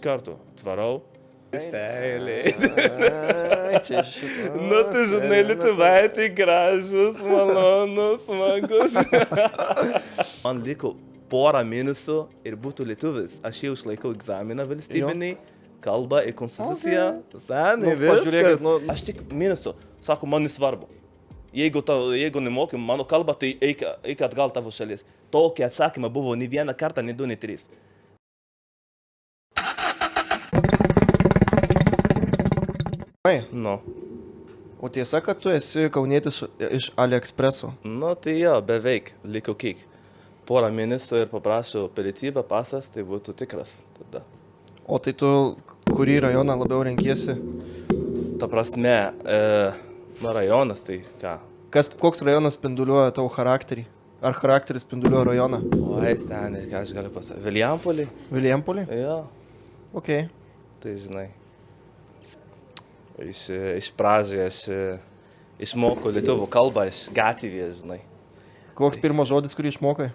karto tvarau. Seiliai. Čia šitą. Nu, tu žinai, Lietuvai tai gražus, malonus, smagus. Man liko porą mėnesių ir būtų lietuvis. Aš jau išlaikau egzaminą valstybinį, kalbą ir konstituciją. Senai, viskas. Aš tik mėnesių, sako, man nesvarbu. Jeigu nemoki mano kalbą, tai eik atgal tavo šalis. Tokie atsakymai buvo ne vieną kartą, ne du, ne trys. Nu. O tiesa, kad tu esi kaunietis iš AliExpreso? Nu, tai jo, beveik, liko kiek. Porą mėnesių ir paprašau pilietybę, pasas, tai būtų tikras tada. O tai tu kurį rajoną labiau renkiesi? Ta prasme, rajonas, tai ką? Koks rajonas spinduliuoja tavo charakterį? Ar charakteris spinduliuoja rajoną? Oi, seniai, ką aš galiu pasakyti? Vilijampolį? Vilijampolį? Jo. Ok. Tai žinai. Iš pradžių aš išmokau lietuvų kalbą iš gatvės, žinai. Koks pirmas žodis, kurį išmokai?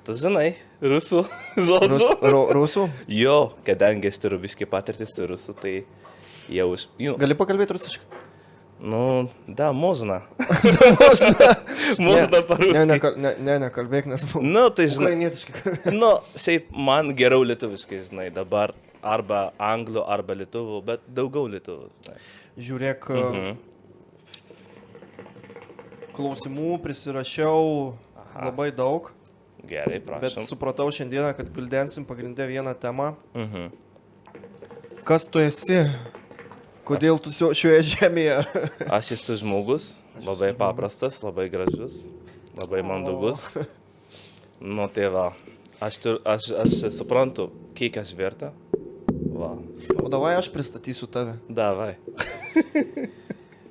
Tu žinai, rusų žodžių. Rusų? Jo, kadangi aš turiu biškį patirtis su rusų, tai jau iš... Gali pakalbėti rusiškai? Nu, da, можно. Можно по-русски. Nekalbėk, nes... Nu, tai žinai. Ukrainietiškai. Nu, šiaip man geriau lietuviškai, žinai, dabar. Arba anglų, arba lietuvų, bet daugiau lietuvų. Žiūrėk, klausimų prisirašiau labai daug. Gerai, prašom. Bet supratau šiandieną, kad gvildensim pagrindę vieną temą. Kas tu esi? Kodėl tu šioje žemėje? Aš esu žmogus, labai paprastas, labai gražus, labai mandagus. Nu, tai va, aš suprantu, kiek aš verta. Va. O davai aš pristatysiu tave. Davai.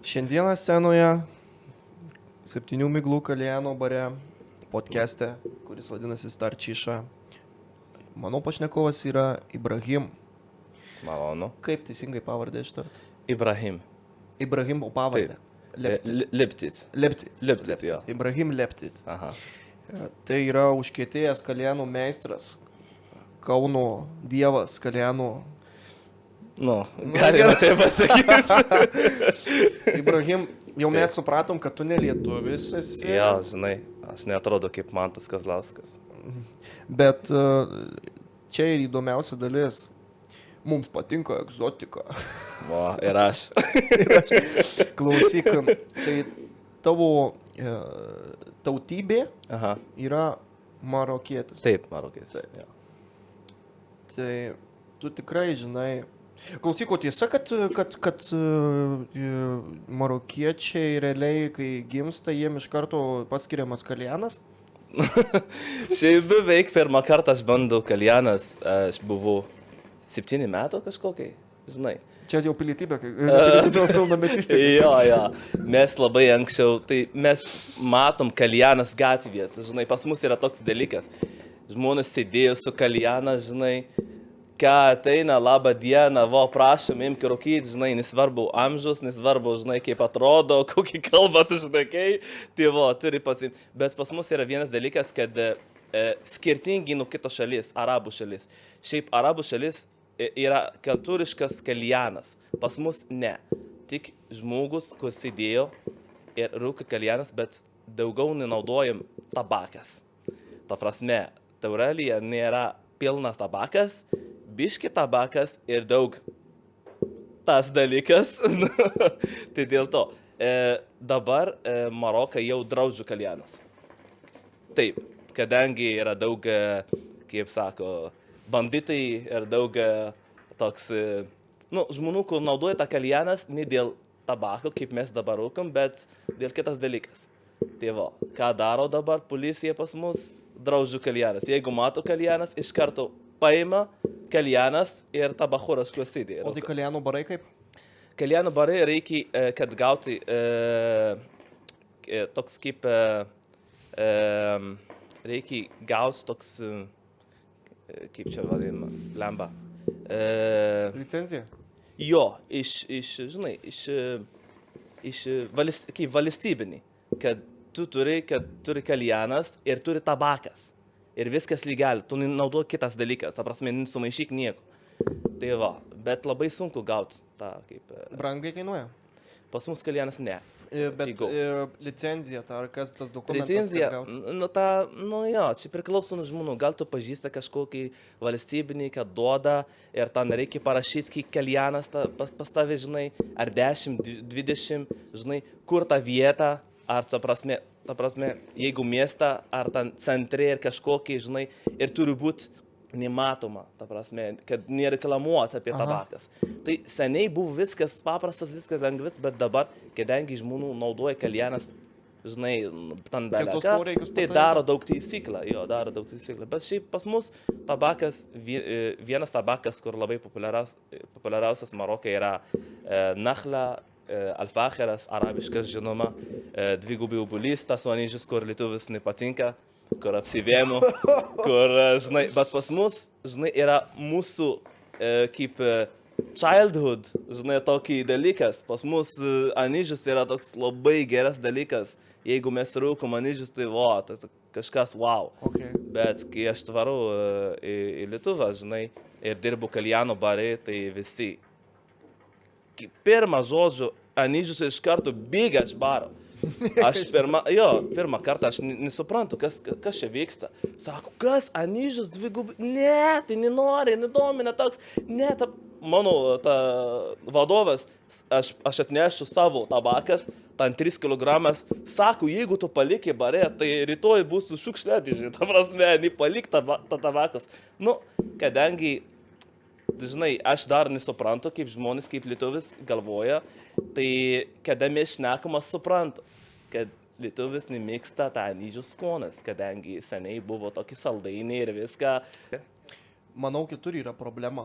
Šiandieną scenoje 7 miglų Kaljano bare podcast'e, kuris vadinasi Starčyša. Mano pašnekovas yra Ibrahim. Malonu. Kaip teisingai pavardę ištart? Ibrahim. Ibrahim, o pavardę? Leptit. Leptit, jo. Ibrahim Leptit. Aha. Tai yra užkietėjęs Kaljanų meistras. Kauno dievas, Kaljanų. Nu, galima tai pasakyti. Ibrahim, jau mes supratom, kad tu ne lietuvis esi. Jo, žinai, aš neatrodo kaip Mantas Kazlauskas. Bet čia ir įdomiausia dalis. Mums patinka egzotika. Va, ir aš. Klausyk, tai tavo tautybė yra marokietis. Taip, marokietis. Taip. Ja. Tai tu tikrai žinai. Klausyk, o tiesa, kad marokiečiai realiai, kai gimsta, jiem iš karto paskiriamas kaljanas? Šiaip beveik pirmą kartą aš bandau kaljanas, aš buvau 7 metų kažkokiai, žinai. Čia jau pilietybė, pilnametystė. Jo, mes labai anksčiau, tai mes matom kaljanas gatvėje, žinai, pas mus yra toks dalykas. Žmonės sėdėjo su kaljanas, žinai, ką ateina, labą dieną, va, prašom, imk rūkyti, žinai, nesvarbu amžius, nesvarbu, žinai, kaip atrodo, kokį kalbą tu žinai, tai va, turi pasimti. Bet pas mus yra vienas dalykas, kad skirtingi nuo kitos šalis, arabų šalis. Šiaip arabų šalis yra kultūriškas kaljanas, pas mus ne. Tik žmogus, kur sėdėjo ir rūkė kaljanas, bet daugiau nenaudojam tabakas. Ta prasme, taurelyje nėra pilnas tabakas, biški tabakas ir daug tas dalykas. Tai dėl to. Dabar Marokai jau draudžia kaljanas. Taip, kadangi yra daug, kaip sako, banditai ir daug toks, žmonių, kur naudoja tą kaljanas ne dėl tabako, kaip mes dabar rūkam, bet dėl kitas dalykas. Tai va, ką daro dabar policija pas mus? Draudžia kaljanas. Jeigu mato kaljanas, iš karto paima kaljanas ir tabachuras, kur sėdi. O tai kaljanų barai kaip? Kaljanų barai reikia, kad gauti toks kaip, reikia gauti toks, kaip čia vadinama, lemba. Licencija? Jo, žinai, kaip valstybinį, kad tu turi kaljanas ir turi tabakas. ir viskas lygiai, tu naudok kitas dalykas, ta prasme, sumaišyk nieko. Tai va, bet labai sunku gauti tą kaip... Brangiai kainuoja. Pas mus kalėnas ne. Bet Jeigu. licenzija, ar kas tas dokumentas? Licenzija, kad jo, čia priklauso nuo žmonių, gal tu pažįsta kažkokį valstybinį, kad duoda ir ten reikia parašyti, kiek kalėnas pas tave, žinai, ar 10, 20, žinai, kur ta vieta, ar ta prasme, jeigu miestą, ar ten centre ir kažkokį, žinai, ir turi būti nematoma, ta prasme, kad nereklamuoti apie tabakas. Tai seniai buvo viskas paprastas, viskas lengvis, bet dabar, kadangi žmonių naudoja kalėnas, žinai, ten beleka, tai daro daug taisyklę, bet šiaip pas mus tabakas, vienas tabakas, kur labai populiariausias Maroke yra Nahla, Alfacheras, arabiškas žinoma, dvigubai obuolys, tas anyžius, kur lietuvis nepatinka, kur apsivėmu, kur, žinai, bet pas mus, žinai, yra mūsų kaip childhood, žinai, tokį dalykas. Pas mus anyžius yra toks labai geras dalykas. Jeigu mes rūkom anyžius, tai tai kažkas wow. Okay. Bet kai aš tvarau į Lietuvą, žinai, ir dirbu kalėnų bare, tai visi. Pirmą žodžių anyžius iš karto bėga iš baro. Aš pirmą kartą aš nesuprantu, kas čia vyksta. Sako, kas, anyžius dvigubai? Ne, tai nenori, nedomina toks. Ne, mano vadovas, aš atnešiu savo tabakas, ten 3 kilogramas. Sako, jeigu tu palikai bare, tai rytoj bus šiukšliadėžė, ta prasme, nepalik tą tabakas. Nu, kadangi, žinai, aš dar nesuprantu, kaip žmonės, kaip lietuvis galvoja, tai kada mes šnekam, aš suprantu, kad lietuvis nemėgsta tą anyžių skonis, kadangi seniai buvo tokie saldainiai ir viską. Manau, kitur yra problema.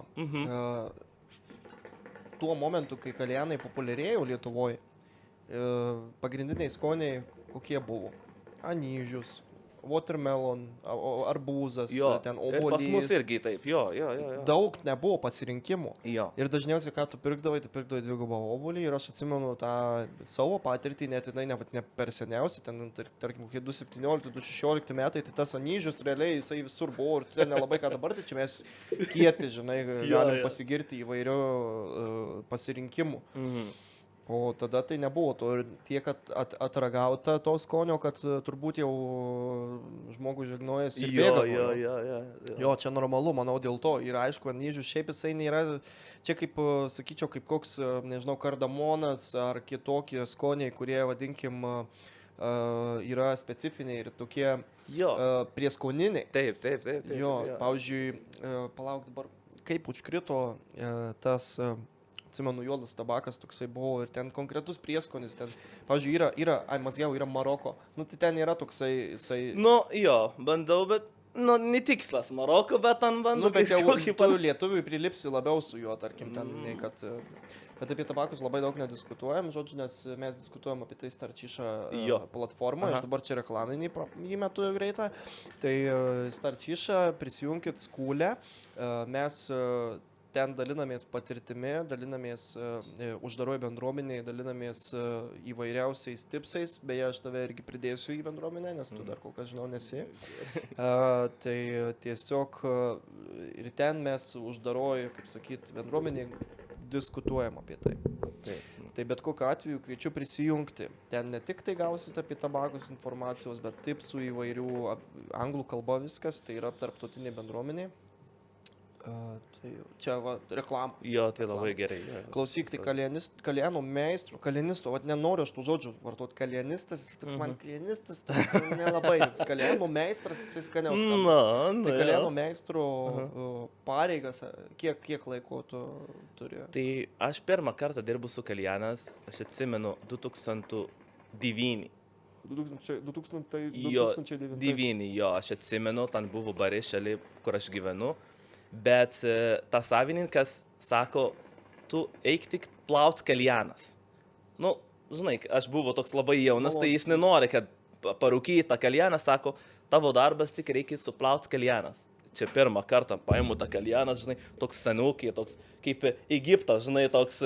Tuo momentu, kai kalėnai populiarėjo Lietuvoje, pagrindiniai skoniai kokie buvo? Anyžius, watermelon, arbūzas, ten obuolys. Pas mus irgi taip, jo. Daug nebuvo pasirinkimų. Jo. Ir dažniausiai, ką tu pirkdavai dvigubą obuolį. Ir aš atsimenu tą savo patirtį, net ne per seniausiai, ten, tarkim, 2017-2016 metai, tai tas anyžius realiai jisai visur buvo ir ten nelabai ką dabar, tai čia mes kieti, žinai, galim pasigirti įvairių pasirinkimų. O tada tai nebuvo to ir tiek atragauta to skonio, kad turbūt jau žmogus žegnojas ir bėga. Jo, čia normalu, manau, dėl to. Ir aišku, anyžius šiaip jisai nėra, čia kaip, sakyčiau, kaip koks, nežinau, kardamonas ar kitokie skoniai, kurie, vadinkim, yra specifiniai ir tokie prieskoniniai. Taip. Jo, pavyzdžiui, palauk dabar, kaip užkrito tas... Atsimenu, juodas tabakas toksai buvo ir ten konkretus prieskonis, ten, pavyzdžiui, Mazgiau yra Maroko, nu tai ten yra toksai, jisai... Nu, jo, bandau, bet, netikslas Maroko, bet ten bandau. Nu, bet jau tu lietuviui prilipsi labiau su juo, tarkim, ten, nei kad... Bet apie tabakus labai daug nediskutuojam, žodžiu, nes mes diskutuojam apie tai Starčiša platformą, aš dabar čia reklaminį įmetu greitą, tai Starčiša, prisijunkit Skūlę, mes... Ten dalinamės patirtimi, dalinamės uždaroj bendruomeniai, dalinamės įvairiausiais tipsais, beje, aš tave irgi pridėsiu į bendruomenę, nes tu dar kol kas žinau nesi. Tai tiesiog ir ten mes uždaroj, kaip sakyt, bendruomeniai diskutuojam apie tai. Tai bet kokiu atveju kviečiu prisijungti. Ten ne tik tai gausit apie tabakus informacijos, bet tipsų įvairių, anglų kalba viskas, tai yra tarptautinė bendruomenė. Tai čia reklama. Jo, tai labai gerai. Klausyk, tai kalėnų meistrų, kalėnisto, nenoriu aš tų žodžių vartoti, kalėnistas, toks man kalėnistas, nelabai, kalėnų meistras, jisai skaniaus skamba. Tai kalėnų meistrų pareigas, kiek laiko tu turi? Tai aš pirmą kartą dirbu su kalėnas, aš atsimenu 2009. 2009, jo, aš atsimenu, ten buvo bare šalia, kur aš gyvenu. Bet tas savininkas sako, tu eik tik plaut kalėnas. Nu, žinai, aš buvau toks labai jaunas, tai jis nenori, kad parūkyji tą kalėną, sako, tavo darbas tik reikia suplaut kalėnas. Čia pirmą kartą paimu tą kalėną, žinai, toks senukiai, toks kaip Egiptas, žinai, toks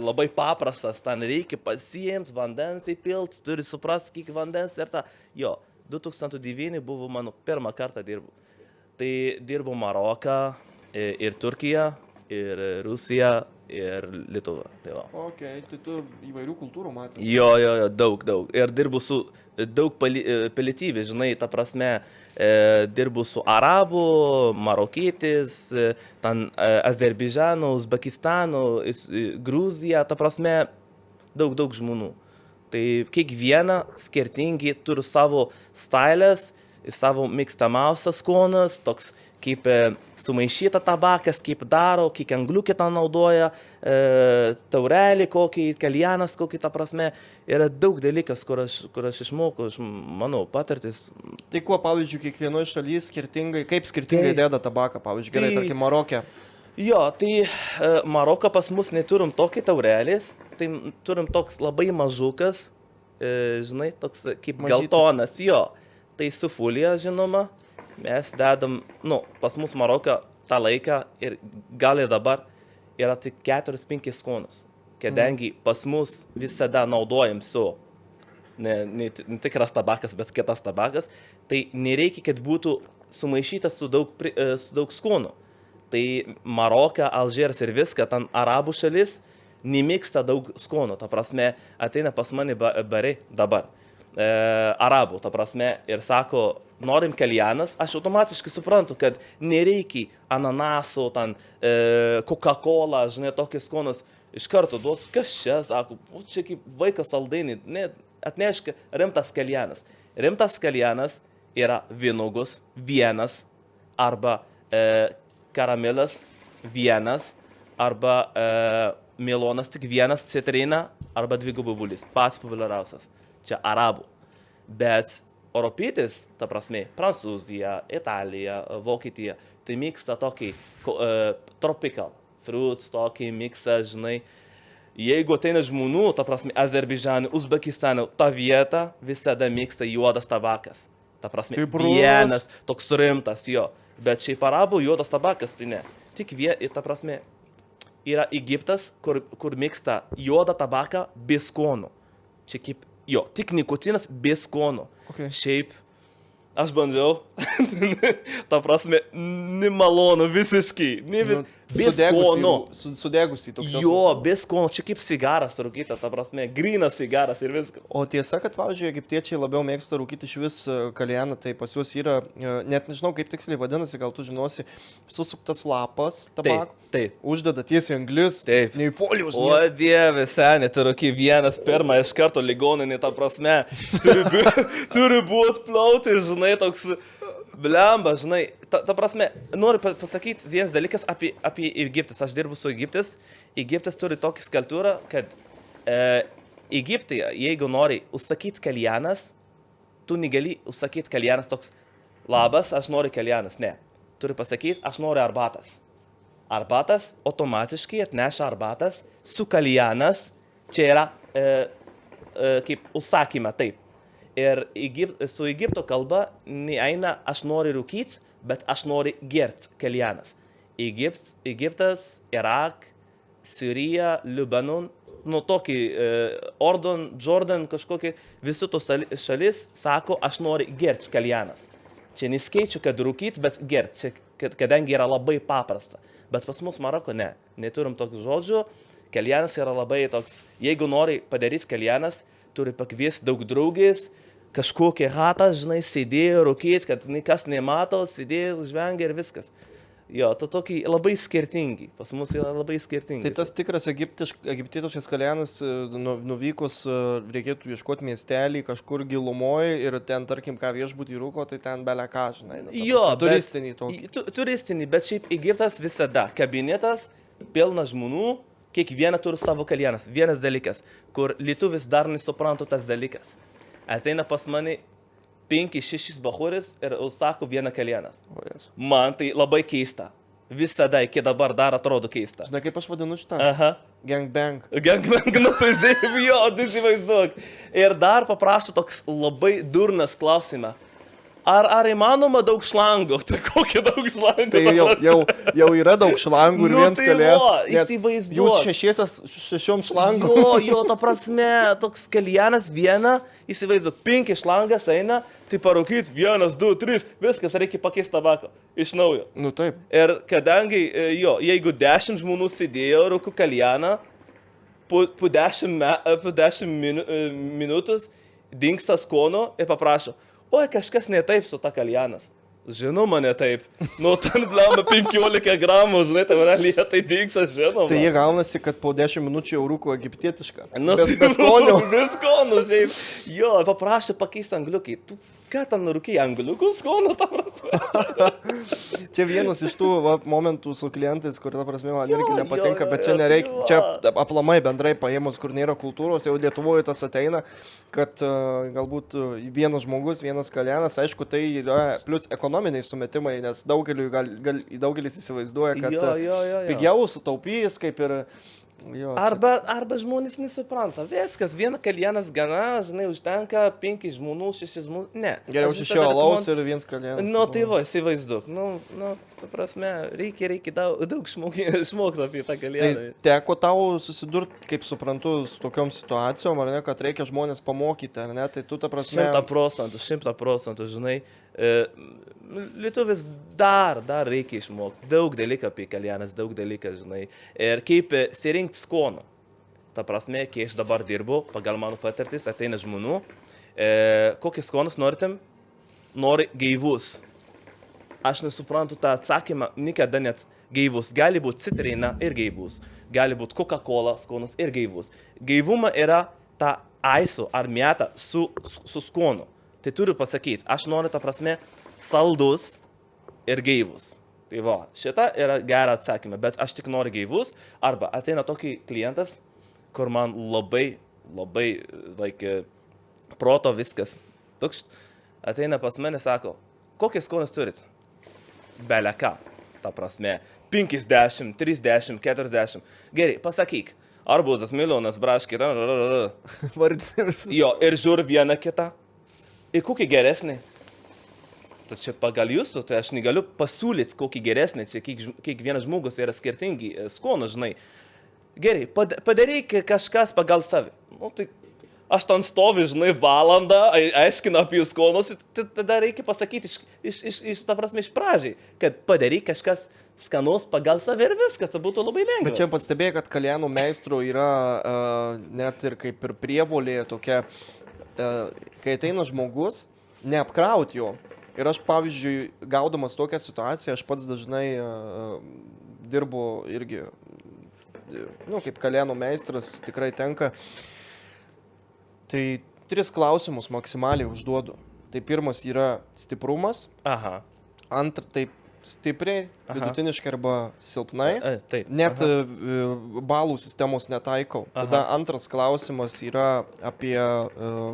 labai paprastas, ten reikia pasiimti, vandens įpilt, turi suprasti, kiek vandens ir tą. Jo, 2009 buvo mano pirmą kartą dirbu. Tai dirbu Maroką ir Turkiją, ir Rusiją, ir Lietuvą. Tai va. Okay, tai tu įvairių kultūrų matai. Jo, daug. Ir dirbu su daug pilietybių, žinai, ta prasme, dirbu su arabų, marokietis, ten Azerbaidžanu, Uzbekistanu, Gruzija, ta prasme, daug žmonių. Tai kiekviena skirtingi turi savo stylės, savo mėgstamiausias skonas, toks kaip sumaišyta tabakas, kaip daro, kiek angliukį tą naudoja, taurelį kokį, kaljanas kokį, ta prasme, yra daug dalykas, kur aš išmokau, manau, patirtis. Tai kuo, pavyzdžiui, kiekvienoje šalyje skirtingai, kaip skirtingai deda tabaką, pavyzdžiui, gerai, tarkim, Marokė? Jo, tai Maroką pas mus neturim tokį taurelės, tai turim toks labai mažukas, žinai, toks kaip geltonas, jo, tai su folija, žinoma. Mes dedam, pas mus Maroką tą laiką ir gal ir dabar yra tik 4-5 skonus, kadangi pas mus visada naudojam su ne tikras tabakas, bet kitas tabakas, tai nereikia, kad būtų sumaišytas su daug skonų. Tai Maroką, Alžyras ir viską, ten arabų šalis, nemėgsta daug skonų, ta prasme, ateina pas mane bare dabar. Arabų, ta prasme, ir sako, norim kaljanas, aš automatiškai suprantu, kad nereikia ananaso, ten Coca-Cola, žinai, tokius skonus, iš karto duos, kas čia, sako, čia kaip vaikas saldainį, ne, atnešk rimtas kaljanas. Rimtas kaljanas yra vynuogus vienas, arba karamelas vienas, arba melonas tik vienas, citrina, arba dvigubai bulis, pats populiariausias. Čia arabų. Bet europietis, ta prasme, Prancūzija, Italija, Vokietija, tai mėgsta tokį tropical fruits, tokį miksą, žinai. Jeigu ateina žmonių, ta prasme, Azerbaidžane, Uzbekistane, ta vieta visada mėgsta juodas tabakas. Ta prasme, vienas, toks rimtas, jo. Bet šiaip arabų juodas tabakas, tai ne. Tik ta prasme, yra Egiptas, kur mėgsta juodą tabaką be skonų. Čia kaip jo, tik nikotinas be skonų. Okay. Šiaip, aš bandžiau, ta prasme, nemalonu visiškai, be skonų. Sudegusi toks. Jo, be skonų, čia kaip cigaras rūkyta, ta prasme, grynas cigaras ir viskas. O tiesa, kad, pavyzdžiui, egiptiečiai labiau mėgsta rūkyti iš vis kaljaną, tai pas juos yra, net nežinau, kaip tiksliai vadinasi, gal tu žinosi, susuktas lapas tabako. Taip. Uždeda tiesiai anglis, nei folijos. O dieve, senė, tu rūky vienas pirmą iš karto ligoninį, ta prasme, turi būti plauti, žinai, toks blemba, žinai. Ta prasme, noriu pasakyti vienas dalykas apie Egiptas. Aš dirbu su Egiptas. Egiptas turi tokį skulptūrą, kad Egipte, jeigu nori užsakyti kaljanas, tu negali užsakyti kaljanas toks, labas, aš noriu kaljanas. Ne. Turi pasakyti, aš noriu arbatas. Arbatas automatiškai atneša arbatas su kaljanas, čia yra kaip užsakyme, taip. Ir su Egipto kalba neeina aš noriu rūkyti, bet aš noriu gerti kaljanas. Egiptas, Irak, Sirija, Libanon, tokį Jordan kažkokį, visų tos šalis sako, aš noriu gerti kaljanas. Čia neskaičiu, kad rūkyti, bet gerti, kadangi yra labai paprasta. Bet pas mus Maroko ne, neturim tokių žodžių, kaljanas yra labai toks, jeigu nori padaryti kaljanas, turi pakviesti daug draugės, kažkokią hatą, žinai, sėdėjo, rūkės, kad niekas nemato, sėdėjo, žvengia ir viskas. Jo, to tokį labai skirtingi, pas mus yra labai skirtingi. Tai tas tikras egiptietiškas kaljanas, nuvykus reikėtų ieškoti miestelį kažkur gilumoje ir ten, tarkim, ką viešbutį rūko, tai ten belia ką, žinai. Jo, turistinį tokį. Turistinį, bet šiaip Egiptas visada kabinetas, pilnas žmonių, kiekviena turi savo kaljanas. Vienas dalykas, kur lietuvis dar nesuprantu tas dalykas. Ateina pas mane 5-6 bachuris ir užsako vieną kaljanas. Man tai labai keista. Visada iki dabar dar atrodo keista. Žinai, kaip aš vadinu šitą? Aha. Gangbang. Gangbang, tai žiūrėjau, jo, įsivaizduok. Ir dar paprašau toks labai durnas klausimą. Ar įmanoma daug šlangų? Tai kokie daug šlangų? Tai jau yra daug šlangų ir viens kalėjas. Įsivaizduok. Jūs šešiom šlangų. Jo, ta prasme, toks kalėjanas vieną, įsivaizduok, 5 šlangas eina, tai parūkyt 1, 2, 3, viskas, reikia pakeisti tabako iš naujo. Nu taip. Ir kadangi, jeigu 10 žmonių sėdėjo rūkų kalėjaną, po 10 minutų dingsta skono ir paprašo, oi, kažkas ne taip su ta kalėjanas. Žinoma, ne taip. Nu, ten blema 15 gramų, žinai, tai man lietai dingsta, žinoma. Tai jie gaunasi, kad po 10 minučių jau rūko egiptietišką. Nu, be skonio. Be skonio, šiaip. Jo, paprašė pakeisti angliukai. Tu ką ten rūkai angliukų skonio, ta prasme? Čia vienas iš tų momentų su klientais, kur, ta prasme, man irgi nepatinka, bet čia nereikia. Čia aplamai bendrai paėmus, kur nėra kultūros, jau Lietuvoje tas ateina, kad galbūt vienas žmogus, vienas kalėjanas, aišku, tai yra plius ekonominiai sumetimai, nes daugelis įsivaizduoja, kad pigiau sutaupys, kaip ir... Jo, arba žmonės nesupranta. Viskas, vieną kalėjanas gana, žinai, užtenka 5 žmonių, 6 žmonių. Ne. Geriau 6 alaus ir vienas kalėjanas. Nu, tai va, įsivaizduok. Nu, ta prasme, reikia daug išmokti apie tą kalėjaną. Tai teko tau susidurti, kaip suprantu, su tokiom situacijom, ar ne, kad reikia žmonės pamokyti, ar ne? Tai tu, ta prasme... 100%, žinai. Lietuvis dar reikia išmokti. Daug dalykų apie kalėjanas, daug dalykų, žinai. Ir kaip sirinkti skonų. Ta prasme, kai aš dabar dirbu, pagal mano patirtis, ateina žmonių. Kokius skonus norite? Nori gaivus. Aš nesuprantu tą atsakymą, niekada net gaivus. Gali būti citrina ir gaivus. Gali būti Coca-Cola skonus ir gaivus. Gaivuma yra ta aisu ar mėta su skonu. Tai turiu pasakyti, aš noriu, ta prasme, saldus ir gaivus. Tai va, šita yra gera atsakymė, bet aš tik noriu gaivus, arba ateina tokį klientas, kur man labai, proto viskas. Toks ateina pas mane, sako, kokias skonis turit? Bele ką, ta prasme, 50, 30, 40. Gerai, pasakyk, arbūzas, milijonas, braškė, jo, ir žiūri vieną kitą. Ir kokį geresnį? Tai čia pagal jūsų, tai aš negaliu pasiūlyti kokį geresnį, čia kiekvienas žmogus yra skirtingi skonų, žinai. Gerai, padaryk kažkas pagal savį. Nu, tai aš ten stoviu, žinai, valandą, aiškinu apie jų skonus, tada reikia pasakyti ta prasme, iš pradžiai, kad padaryk kažkas skanus pagal savį ir viskas, tai būtų labai lengva. Bet čia pastebėjai, kad kalėjanų meistrų yra net ir kaip ir prievolė tokia, kai ateina žmogus, neapkrauti jo. Ir aš, pavyzdžiui, gaudamas tokią situaciją, aš pats dažnai dirbu irgi, kaip kalėjanų meistras, tikrai tenka. Tai 3 klausimus maksimaliai užduodu. Tai pirmas yra stiprumas. Aha. Tai stipriai, vidutiniškai arba silpnai. Taip. Net balų sistemos netaikau. Tada antras klausimas yra apie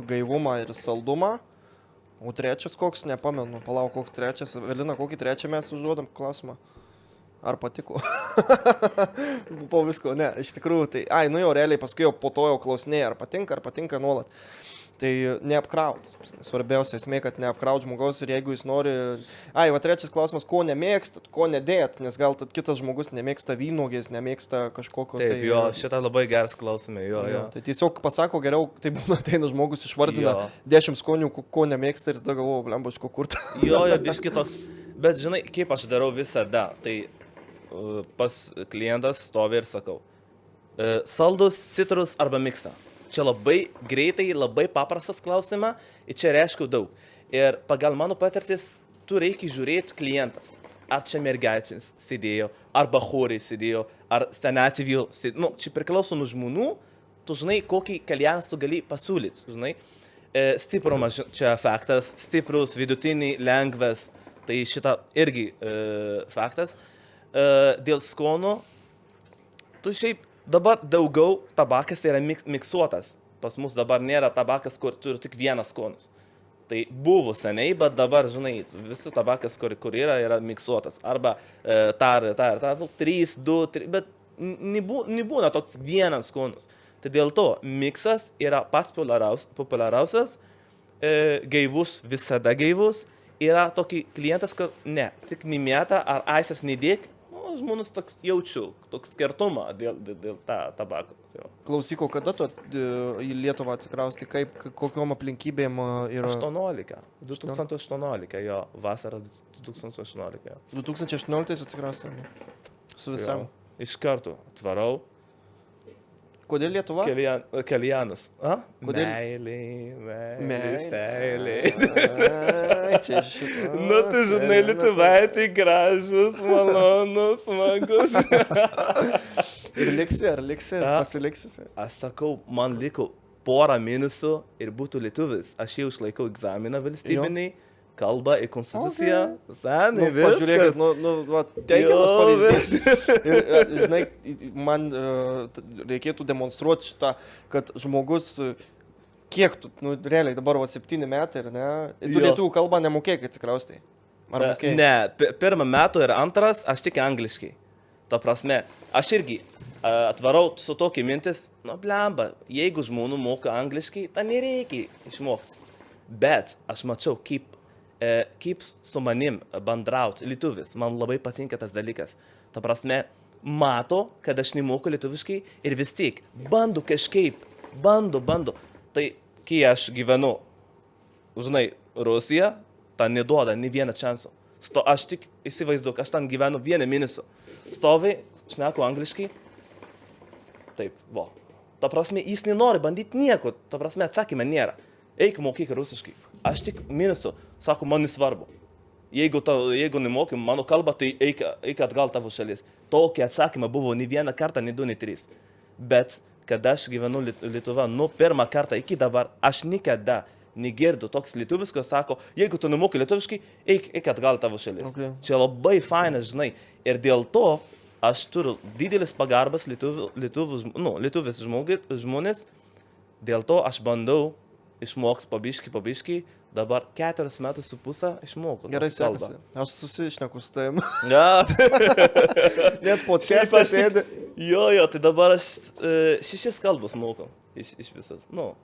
gaivumą ir saldumą. O trečias koks, nepamenu, palauk, koks trečias. Evelina, kokį trečią mes užduodam klausimą? Ar patiko? Po visko, ne, iš tikrųjų, tai, realiai paskui jau po to jau klausinėjai, ar patinka nuolat. Tai neapkraut. Svarbiausia esmė, kad neapkraut žmogaus ir jeigu jis nori... trečias klausimas, ko nemėgstat, ko nedėt, nes gal kitas žmogus nemėgsta vynogės, nemėgsta kažkokio... Taip, jo, šitą labai geras klausimai, jo. Tai tiesiog pasako geriau, tai būna ateina žmogus išvardina 10 skonių, ko nemėgsta ir tada galvoju, blemba, iš ko kurta. Jo, biški toks. Bet žinai, kaip aš darau visada, tai pas klientas stovi ir sakau, saldus, citrus arba miksą. Čia labai greitai, labai paprastas klausimas ir čia reiškia daug. Ir pagal mano patirtis, tu reikia žiūrėti klientas. Ar čia mergaitės sėdėjo, ar bachūrai sėdėjo, ar senatyvių sėdėjo. Čia priklauso nuo žmonių, tu žinai, kokį kalėjaną tu gali pasiūlyti. Žinai, stiprumas čia faktas, stiprus, vidutinį, lengvas, tai šita irgi faktas. Dėl skonų, tu šiaip dabar daugiau tabakas yra miksuotas. Pas mus dabar nėra tabakas, kur turi tik vienas skonis. Tai buvo seniai, bet dabar, žinai, visi tabakas, kur yra miksuotas. Arba 3, 2, 3, bet nebūna toks vienas skonis. Tai dėl to miksas yra pats populiariausias, gaivus visada gaivus yra tokį klientas, kad ne, tik nemėta ar aisės nedėk, žmonės toks jaučiu, toks skirtumą dėl tabako. Klausyk, o kada tu į Lietuvą atsikrausti, kokiom aplinkybėm yra? 2018, jo, vasaras 2018. 2018 atsikrausti, ne? Su visam? Jo, iš karto atvarau. Kodėl Lietuva? Kelianas. Kodėl? Meilė. Čia šitą. Nu, tu žinai, Lietuvai tai gražus, malonus, smagus. Ir liksi, pasiliksi? Aš sakau, man liko porą mėnesių ir būtų lietuvis. Aš jau išlaikau egzaminą valstybinį. Kalba į konstituciją, senai, viskas. Pažiūrėkit, teikiamas pavyzdys. Ir, žinai, man reikėtų demonstruoti šitą, kad žmogus, kiek tu, realiai dabar 7 metai, ar ne? Tu lietuvių kalbą nemokėjai atsikraustai? Ar mokėjai? Ne, pirmą metų ir antras, aš tik angliškai. Ta prasme, aš irgi atvarau su tokia mintis, blemba, jeigu žmonių moka angliškai, tai nereikia išmokti. Bet aš mačiau, kaip su manim bendrauti lietuvis. Man labai patinka tas dalykas. Ta prasme, mato, kad aš nemoku lietuviškai ir vis tiek bando kažkaip, bando. Tai kai aš gyvenu, žinai, Rusija, ta neduoda nei vieną šansą. Aš tik įsivaizduoju, aš ten gyvenu 1 mėnesį. Stovi, šneku angliškai. Taip, va. Ta prasme, jis nenori bandyti nieko. Ta prasme, atsakymą nėra. Eik mokyk rusiškai. Aš tik mėnesiu, sako, man nesvarbu. Jeigu nemokim mano kalbą, tai eik atgal tavo šalis. Tokie atsakymai buvo nei vieną kartą, nei 2, nei 3. Bet, kad aš gyvenu Lietuva, pirmą kartą iki dabar, aš niekada negirdu toks lietuvis, kas sako, jeigu tu nemoki lietuviškai, eik atgal tavo šalis. Okay. Čia labai fainas, žinai. Ir dėl to aš turiu didelis pagarbas lietuvis žmonės. Dėl to aš bandau išmokti pabiški, dabar 4,5 metus išmokau. Gerai sekasi. Aš susišneku su tavim. Ja. Net podcast'e sėdi. Jo, tai dabar aš 6 kalbas mokau. Iš visas.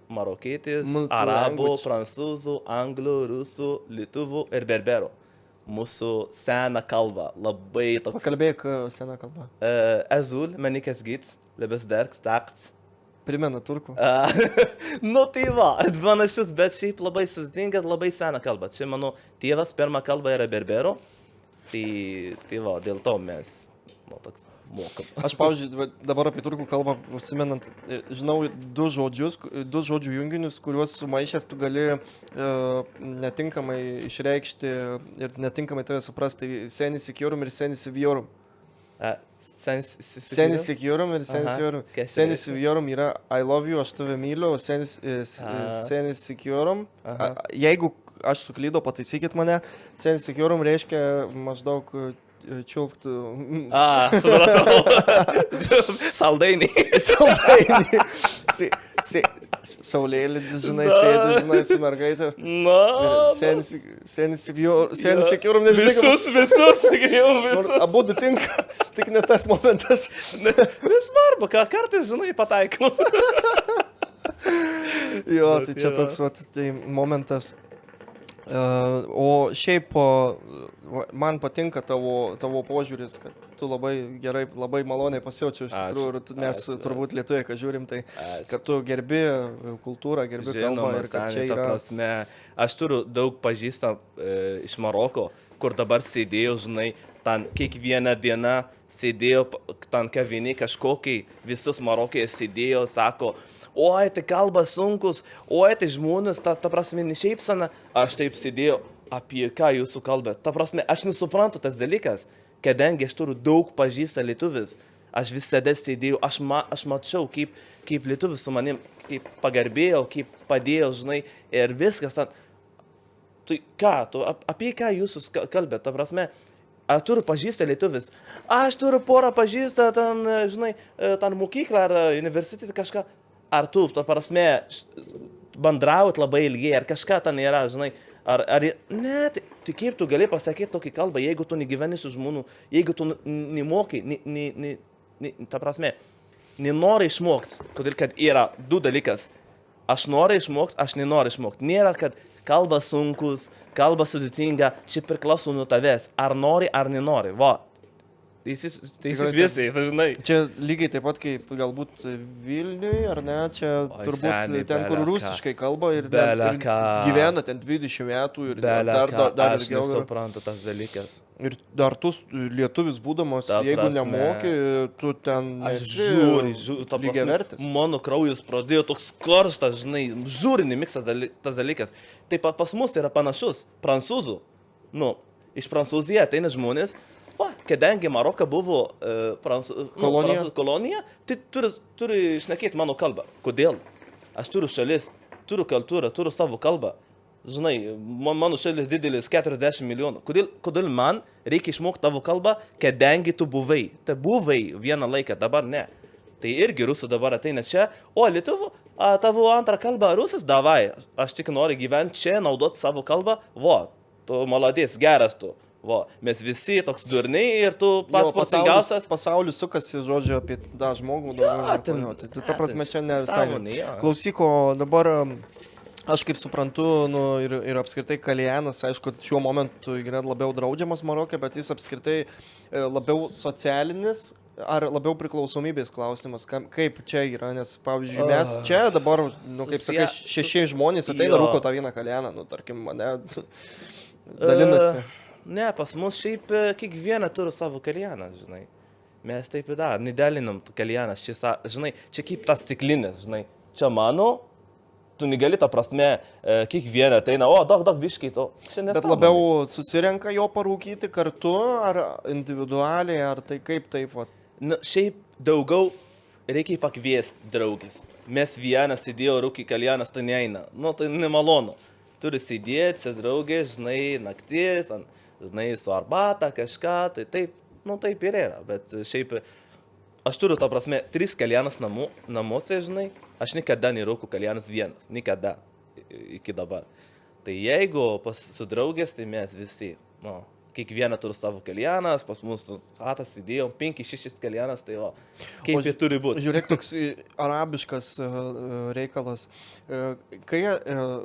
Marokietis, arabų, prancūzų, anglų, rusų, lietuvų ir berberų. Mūsų sena kalba. Labai toks. Pakalbėk sena kalba. Azul, menikės gits, lebes derks, takts. Primena turkų. Tai va, panašus, bet šiaip labai sudėtingas, labai sena kalba. Čia mano tėvas pirmą kalbą yra berbero, tai va, dėl to mes, toks mokam. Aš, pavyzdžiui, dabar apie turkų kalbą užsimenant, žinau 2 žodžių junginius, kuriuos sumaišęs tu gali netinkamai išreikšti ir netinkamai tave suprasti. Senis ikiorum ir senis iviorum. Senis ikiorum ir senis iviorum. Senis iviorum yra I love you, aš tave myliu, o senis ikiorum, jeigu aš suklydau, pataisykit mane, senis ikiorum reiškia maždaug čiulptų. Supratau. Saldainiai. Saulėlydis, žinai, sėdi, žinai, su mergaitė. Senis ikiorum, nežinai. Visus, sakykim. Abudu tinka, tik ne tas momentas. Nesvarbu, kartais, žinai, pataikom. Jo, tai čia toks momentas. O šiaip man patinka tavo požiūris, kad tu labai gerai, labai maloniai pasijaučiu iš tikrųjų ir mes turbūt lietuviai, kad žiūrim, tai kad tu gerbi kultūrą, gerbi kalbą ir kad čia yra. Prasme, aš turiu daug pažįstamų iš Maroko, kur dabar sėdėjau, žinai, ten kiekvieną dieną sėdėjau ten kavinėj kažkokiai, visus Marokėje sėdėjo, sako, oi, tai kalba sunkus, oi, tai žmonės, ta prasme, ne šiaip sana, aš taip sėdėjau, apie ką jūsų kalba. Ta prasme, aš nesuprantu tas dalykas, kadangi aš turiu daug pažįsta lietuvis, aš visada sėdėjau, aš mačiau, kaip lietuvis su manim, kaip pagarbėjau, kaip padėjau, žinai, ir viskas ten. Tai ką, apie ką jūsų kalbė, ta prasme, aš turiu pažįsta lietuvis, aš turiu porą pažįsta, ten, žinai, ten mokyklą ar universitetį kažką. Ar tu, ta prasme, bendraut labai ilgiai, ar kažką ten yra, žinai, ne, tai kaip tu gali pasakyti tokį kalbą, jeigu tu negyveni su žmonių, jeigu tu nemokai, ta prasme, nenori išmokti, todėl kad yra 2 dalykas, aš noriu išmokti, aš nenoriu išmokti. Nėra, kad kalba sunkus, kalba sudėtinga, šiaip priklauso nuo tavęs, ar nori, ar nenori. Va. Tai visai, žinai. Čia lygiai taip pat kaip galbūt Vilniui, ar ne, čia turbūt seniai, ten, kur bele rusiškai kalba ir ką. gyvena ten 20 metų ir Dar dar aš ilgiau. nesuprantu tas dalykas. Ir dar tu lietuvis būdamas, Ta jeigu prasme. nemoki, tu ten Žiūri, lygiavertis. Mano kraujas pradėjo toks karštas, žinai, žiūrinį miksas tas dalykas. Taip pas mus yra panašus, prancūzų. Nu, iš Prancūzijos ateina žmonės, kadangi Maroka buvo prancūzų kolonija, tai turi šnekėti mano kalbą. Kodėl? Aš turiu šalis, turiu kultūrą, turiu savo kalbą. Žinai, mano šalis didelis 40 milijonų. Kodėl man reikia išmokti tavo kalbą, kadangi tu buvai? Tai buvai vieną laiką, dabar ne. Tai irgi rusų dabar ateina čia, o lietuvių, tavo antrą kalbą rusas, davai, aš tik noriu gyventi čia, naudoti savo kalbą, tu maladės, geras tu. Mes visi toks durniai ir tu pats protingiausias. Pasaulis sukasi, žodžiu, apie tą žmogų. Ta prasme, čia ne visai. Klausyk, o dabar aš kaip suprantu, ir apskritai kalėjanas, aišku, šiuo momentu yra labiau draudžiamas Maroke, bet jis apskritai labiau socialinis ar labiau priklausomybės klausimas, kaip čia yra, nes, pavyzdžiui, mes čia dabar, kaip sakai, 6 žmonės ateina rūko tą vieną kalėjaną, tarkim, mane dalinasi. Ne, pas mus šiaip kiekvieną turi savo kalėjaną, žinai. Mes taip ir nedalinam kalėjanas, žinai, čia kaip tas stiklinis, žinai. Čia mano, tu negali tą prasme, kiekvieną ateina, daug biškiai to. Bet labiau susirenka jo parūkyti kartu, ar individualiai, ar tai kaip taip? Nu, šiaip daugiau reikia pakviesti draugės. Mes vienas sėdėjo rūkį kalėjanas, tai neina. Nu, tai nemalonu. Turi sėdėti, draugė, žinai, naktis, žinai, su arbata, kažką, tai taip, taip ir yra, bet šiaip, aš turiu, to prasme, 3 kalėjanas namuose, žinai, aš niekada nerūku kalėjanas vienas, niekada, iki dabar. Tai jeigu su draugės, tai mes visi, kiekvieną turi savo kalėjanas, pas mus hatas įdėjom, 5-6 kalėjanas, tai kaip jie turi būti. Žiūrėk, toks arabiškas reikalas, kai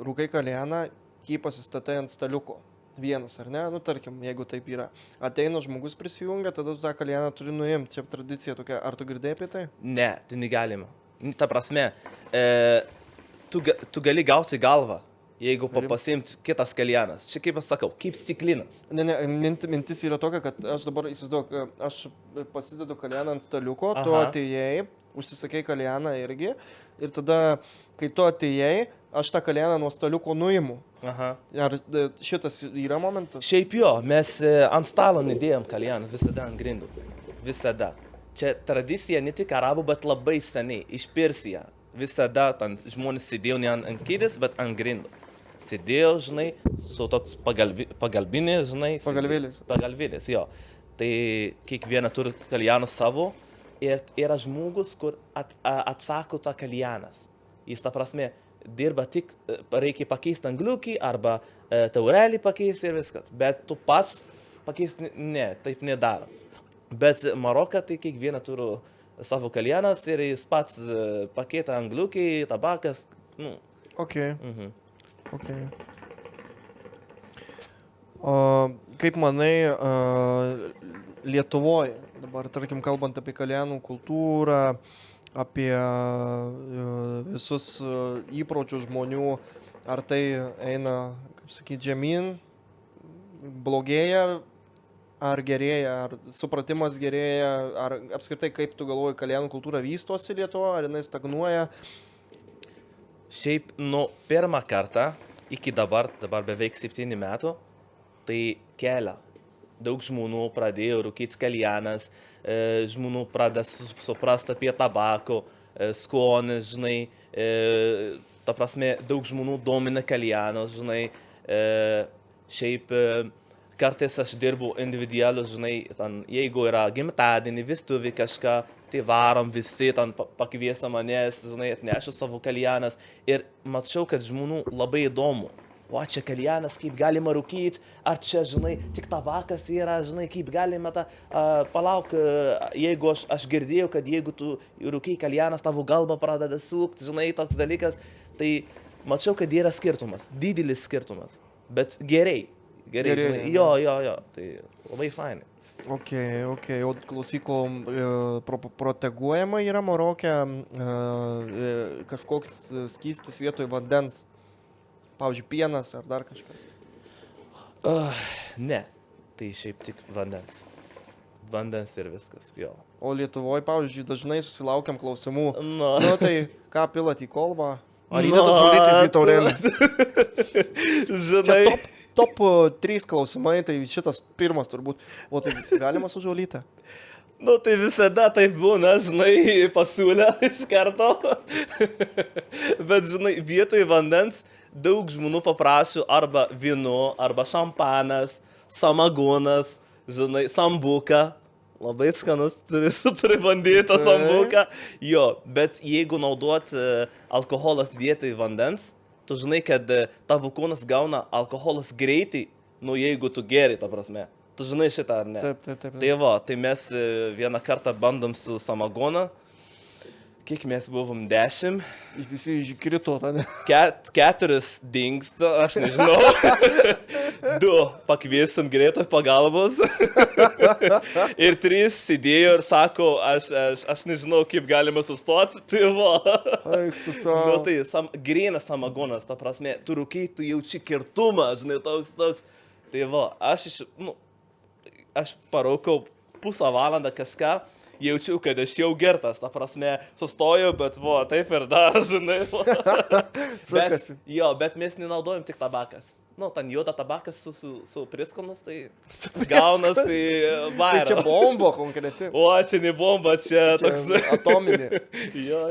rūkai kalėjaną, jį pasistatai ant staliuko. Vienas, ar ne? Nu, tarkim, jeigu taip yra. Ateina žmogus prisijungia, tada tu tą kalėjaną turi nuimti. Čia tradicija tokia. Ar tu girdėjai apie tai? Ne, tai negalima. Ta prasme, tu gali gauti galvą, jeigu pasiimti kitas kalėjanas. Čia kaip aš sakau, kaip stiklinas. Ne, mintis yra tokia, kad aš dabar įsivaizduoju, aš pasidedu kalėjaną ant staliuko, tu atėjai, užsisakai kalėjaną irgi, ir tada, kai tu atėjai, aš tą kalėjaną nuo staliuko nuimu. Ar šitas yra momentas? Šiaip jo, mes ant stalo nedėjom kalėjaną visada ant grindų. Visada. Čia tradicija ne tik arabų, bet labai seniai, iš Persija. Visada žmonės sėdėjo ne ant kėdės, bet ant grindų. Sėdėjo, žinai, su toks pagalbinės, žinai. Pagalvėlės, jo. Tai kiekviena turi kalėjaną savo ir yra žmogus, kur atsako tą kalėjanas. Jis, ta prasme, dirba tik, reikia pakeisti angliukį arba taurelį pakeisti ir viskas. Bet tu pats pakeisti, ne, taip nedaro. Bet Maroka tai kiekviena turi savo kalėjanas ir jis pats pakeita angliukį, tabakas. Ok. O kaip manai, Lietuvoje, dabar, tarkim, kalbant apie kalėjanų kultūrą, apie visus įpročius žmonių, ar tai eina, kaip sakyti, žemyn, blogėja, ar gerėja, ar supratimas gerėja, ar apskritai kaip tu galvoji, kalėjanų kultūra vystosi Lietuvoje, ar jinai stagnuoja? Šiaip, pirmą kartą iki dabar beveik 7 metų, tai kelia. Daug žmonių pradėjo rūkyti kalėjanas, žmonių pradeda suprasti apie tabako, skonį, žinai, ta prasme, daug žmonių domina kalėjanus, žinai, šiaip kartais aš dirbu individualus, žinai, jeigu yra gimtadienį, vestuvė kažką, tai varom visi, pakviesa manęs, žinai, atnešu savo kalėjanas ir mačiau, kad žmonių labai įdomu. O čia kalėjanas, kaip galima rūkyti, ar čia, žinai, tik tabakas yra, žinai, kaip galima palauk, jeigu aš girdėjau, kad jeigu tu rūkai kalėjanas, tavo galva pradeda sukti, žinai, toks dalykas, Tai mačiau, kad yra skirtumas, didelis skirtumas, bet gerai, žinai, jo, tai labai fainai. Ok, o klausyk, proteguojama yra Maroke kažkoks skystis vietoj vandens, pavyzdžiui, pienas ar dar kažkas? Ne, tai šiaip tik vandens ir viskas, jo. O Lietuvoje, pavyzdžiui, dažnai susilaukiam klausimų, No. Nu, tai ką pilat į kolbą? Ar įdedat žulytis į taurelę? Žinai. Čia top 3 klausimai, tai šitas pirmas turbūt. O tai galima su žulyte? Nu, tai visada taip būna, žinai, pasiūlę iš karto. Bet, žinai, vietoj vandens daug žmonių paprašo arba vynu, arba šampanas, samagonas, žinai, sambuka. Labai skanus, turi bandyti tą sambuką. Jo, bet jeigu naudot alkoholas vietoj vandens, tu žinai, kad tavo kūnas gauna alkoholas greitai, nu jeigu tu geri, ta prasme. Tu žinai šitą ar ne? Taip. Tai va, tai mes vieną kartą bandom su samagoną. Kiek mes buvom 10? Visi iškrito, ne? 4 dingsta, aš nežinau. 2 pakviesim greitoj pagalbos. Ir 3 sėdėjo ir sako, aš nežinau, kaip galima sustoti. Tai va. Eik, tu savo. Nu, tai grynas samagonas, ta prasme, tu rūkai, tu jauči kirtumą, žinai, toks. Tai va, aš parūkau pusę valandą kažką. Jaučiu, kad aš jau gertas, ta prasme, sustojau, bet vo, taip ir dar, žinai. Sukasi. Bet mes nenaudojam tik tabakas. Nu, ten juoda tabakas su priskonus, tai gaunasi vaira. Tai čia bomba konkreti. O, čia ne bomba, čia toks... Atominė. Jo.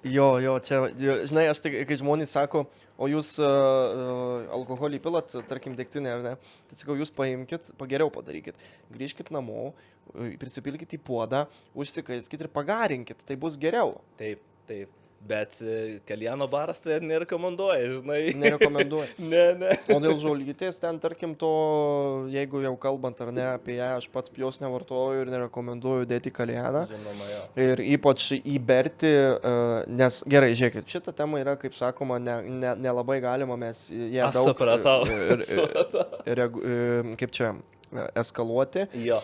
Jo, čia, žinai, aš tai, kai žmonės sako, o jūs alkoholį pilat, tarkim, degtinę, ar ne? Tai sakau, jūs paimkit, geriau padarykit. Grįžkit namo, prisipilkit į puodą, užsikaiskit ir pagarinkit, tai bus geriau. Taip. Bet Kaljano baras tai nerekomenduoja, žinai. Nerekomenduoja. Ne. O dėl žolytės, ten, tarkim, to, jeigu jau kalbant ar ne apie ją, aš pats jos nevartoju ir nerekomenduoju dėti Kaljaną. Žinoma, jo. Ir ypač įberti, nes gerai, žiūrėkit, šita tema yra, kaip sakoma, nelabai galima, mes ją daug... Supratau. Kaip čia... eskaluoti, jo.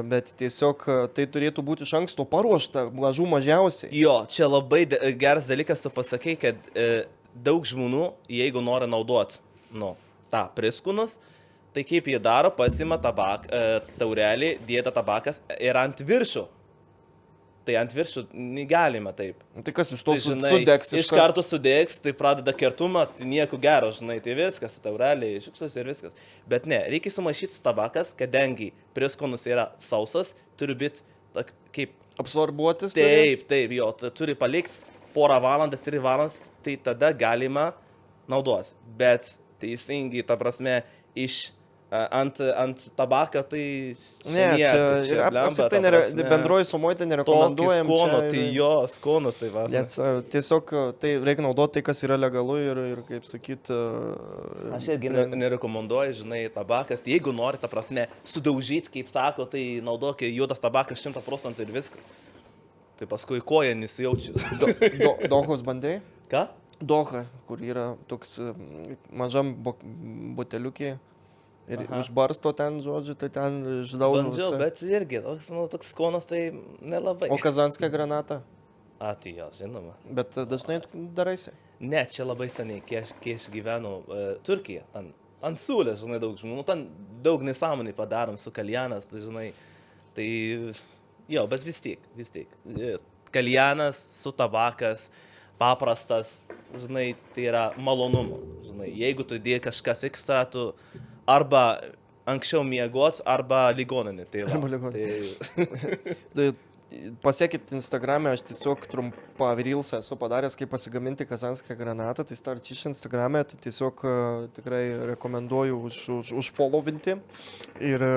Bet tiesiog tai turėtų būti iš anksto paruošta, mažų mažiausiai. Jo, čia labai geras dalykas, tu pasakai, kad daug žmonių, jeigu nori naudoti tą priskonus, tai kaip jie daro, pasima taurelį, dėta tabakas ir ant viršų. Tai ant viršų negalima taip. Tai kas iš to tai, žinai, sudegs? Iš karto sudegs, tai pradeda kertumą, tai nieko gero, žinai, tai viskas, taurelį, šiukšlius ir viskas. Bet ne, reikia sumaišyti su tabakas, kadangi priskonus yra sausas, turi būti kaip... Absorbuotis? Taip, jo, turi palikti porą valandas, 3 valandas, tai tada galima naudoti. Bet teisingai, ta prasme, ant tabaką tai... Ne, čia apskritai bendroji sumoje tai nerekomenduojam. Tai jo, skonas tai va. Nes tiesiog tai reikia naudoti tai, kas yra legalu ir kaip sakyt... Aš irgi nerekomenduoju, žinai, tabakas. Jeigu nori, ta prasme, sudaužyti, kaip sako, tai naudok juodas tabakas 100% ir viskas. Tai paskui koja nesijaučiu. Dohos bandai? Ką? Doha, kur yra toks mažam buteliukė. Ir užbarsto ten, žodžiu, tai ten ždaužo. Bandžiau, bet irgi, toks skonas tai nelabai. O kazanska granata? Tai jo, žinoma. Bet dažnai daraisi? Ne, čia labai seniai, kai aš gyvenau Turkiją, ant Sūlės, žinai, daug žmonių, ten daug nesąmonį padarom su Kaljanas, tai žinai, tai jo, bet vis tiek. Kaljanas su tabakas, paprastas, žinai, tai yra malonumo, žinai, jeigu tu dėjai kažkas ekstra, tu arba anksčiau miegot, arba ligoninė. Tai arba ligoninė. Tai pasiekit Instagram'e, aš tiesiog trumpą reelsą esu padaręs, kaip pasigaminti kazanską granatą, tai start iš Instagram'e, tai tiesiog tikrai rekomenduoju užfollowinti ir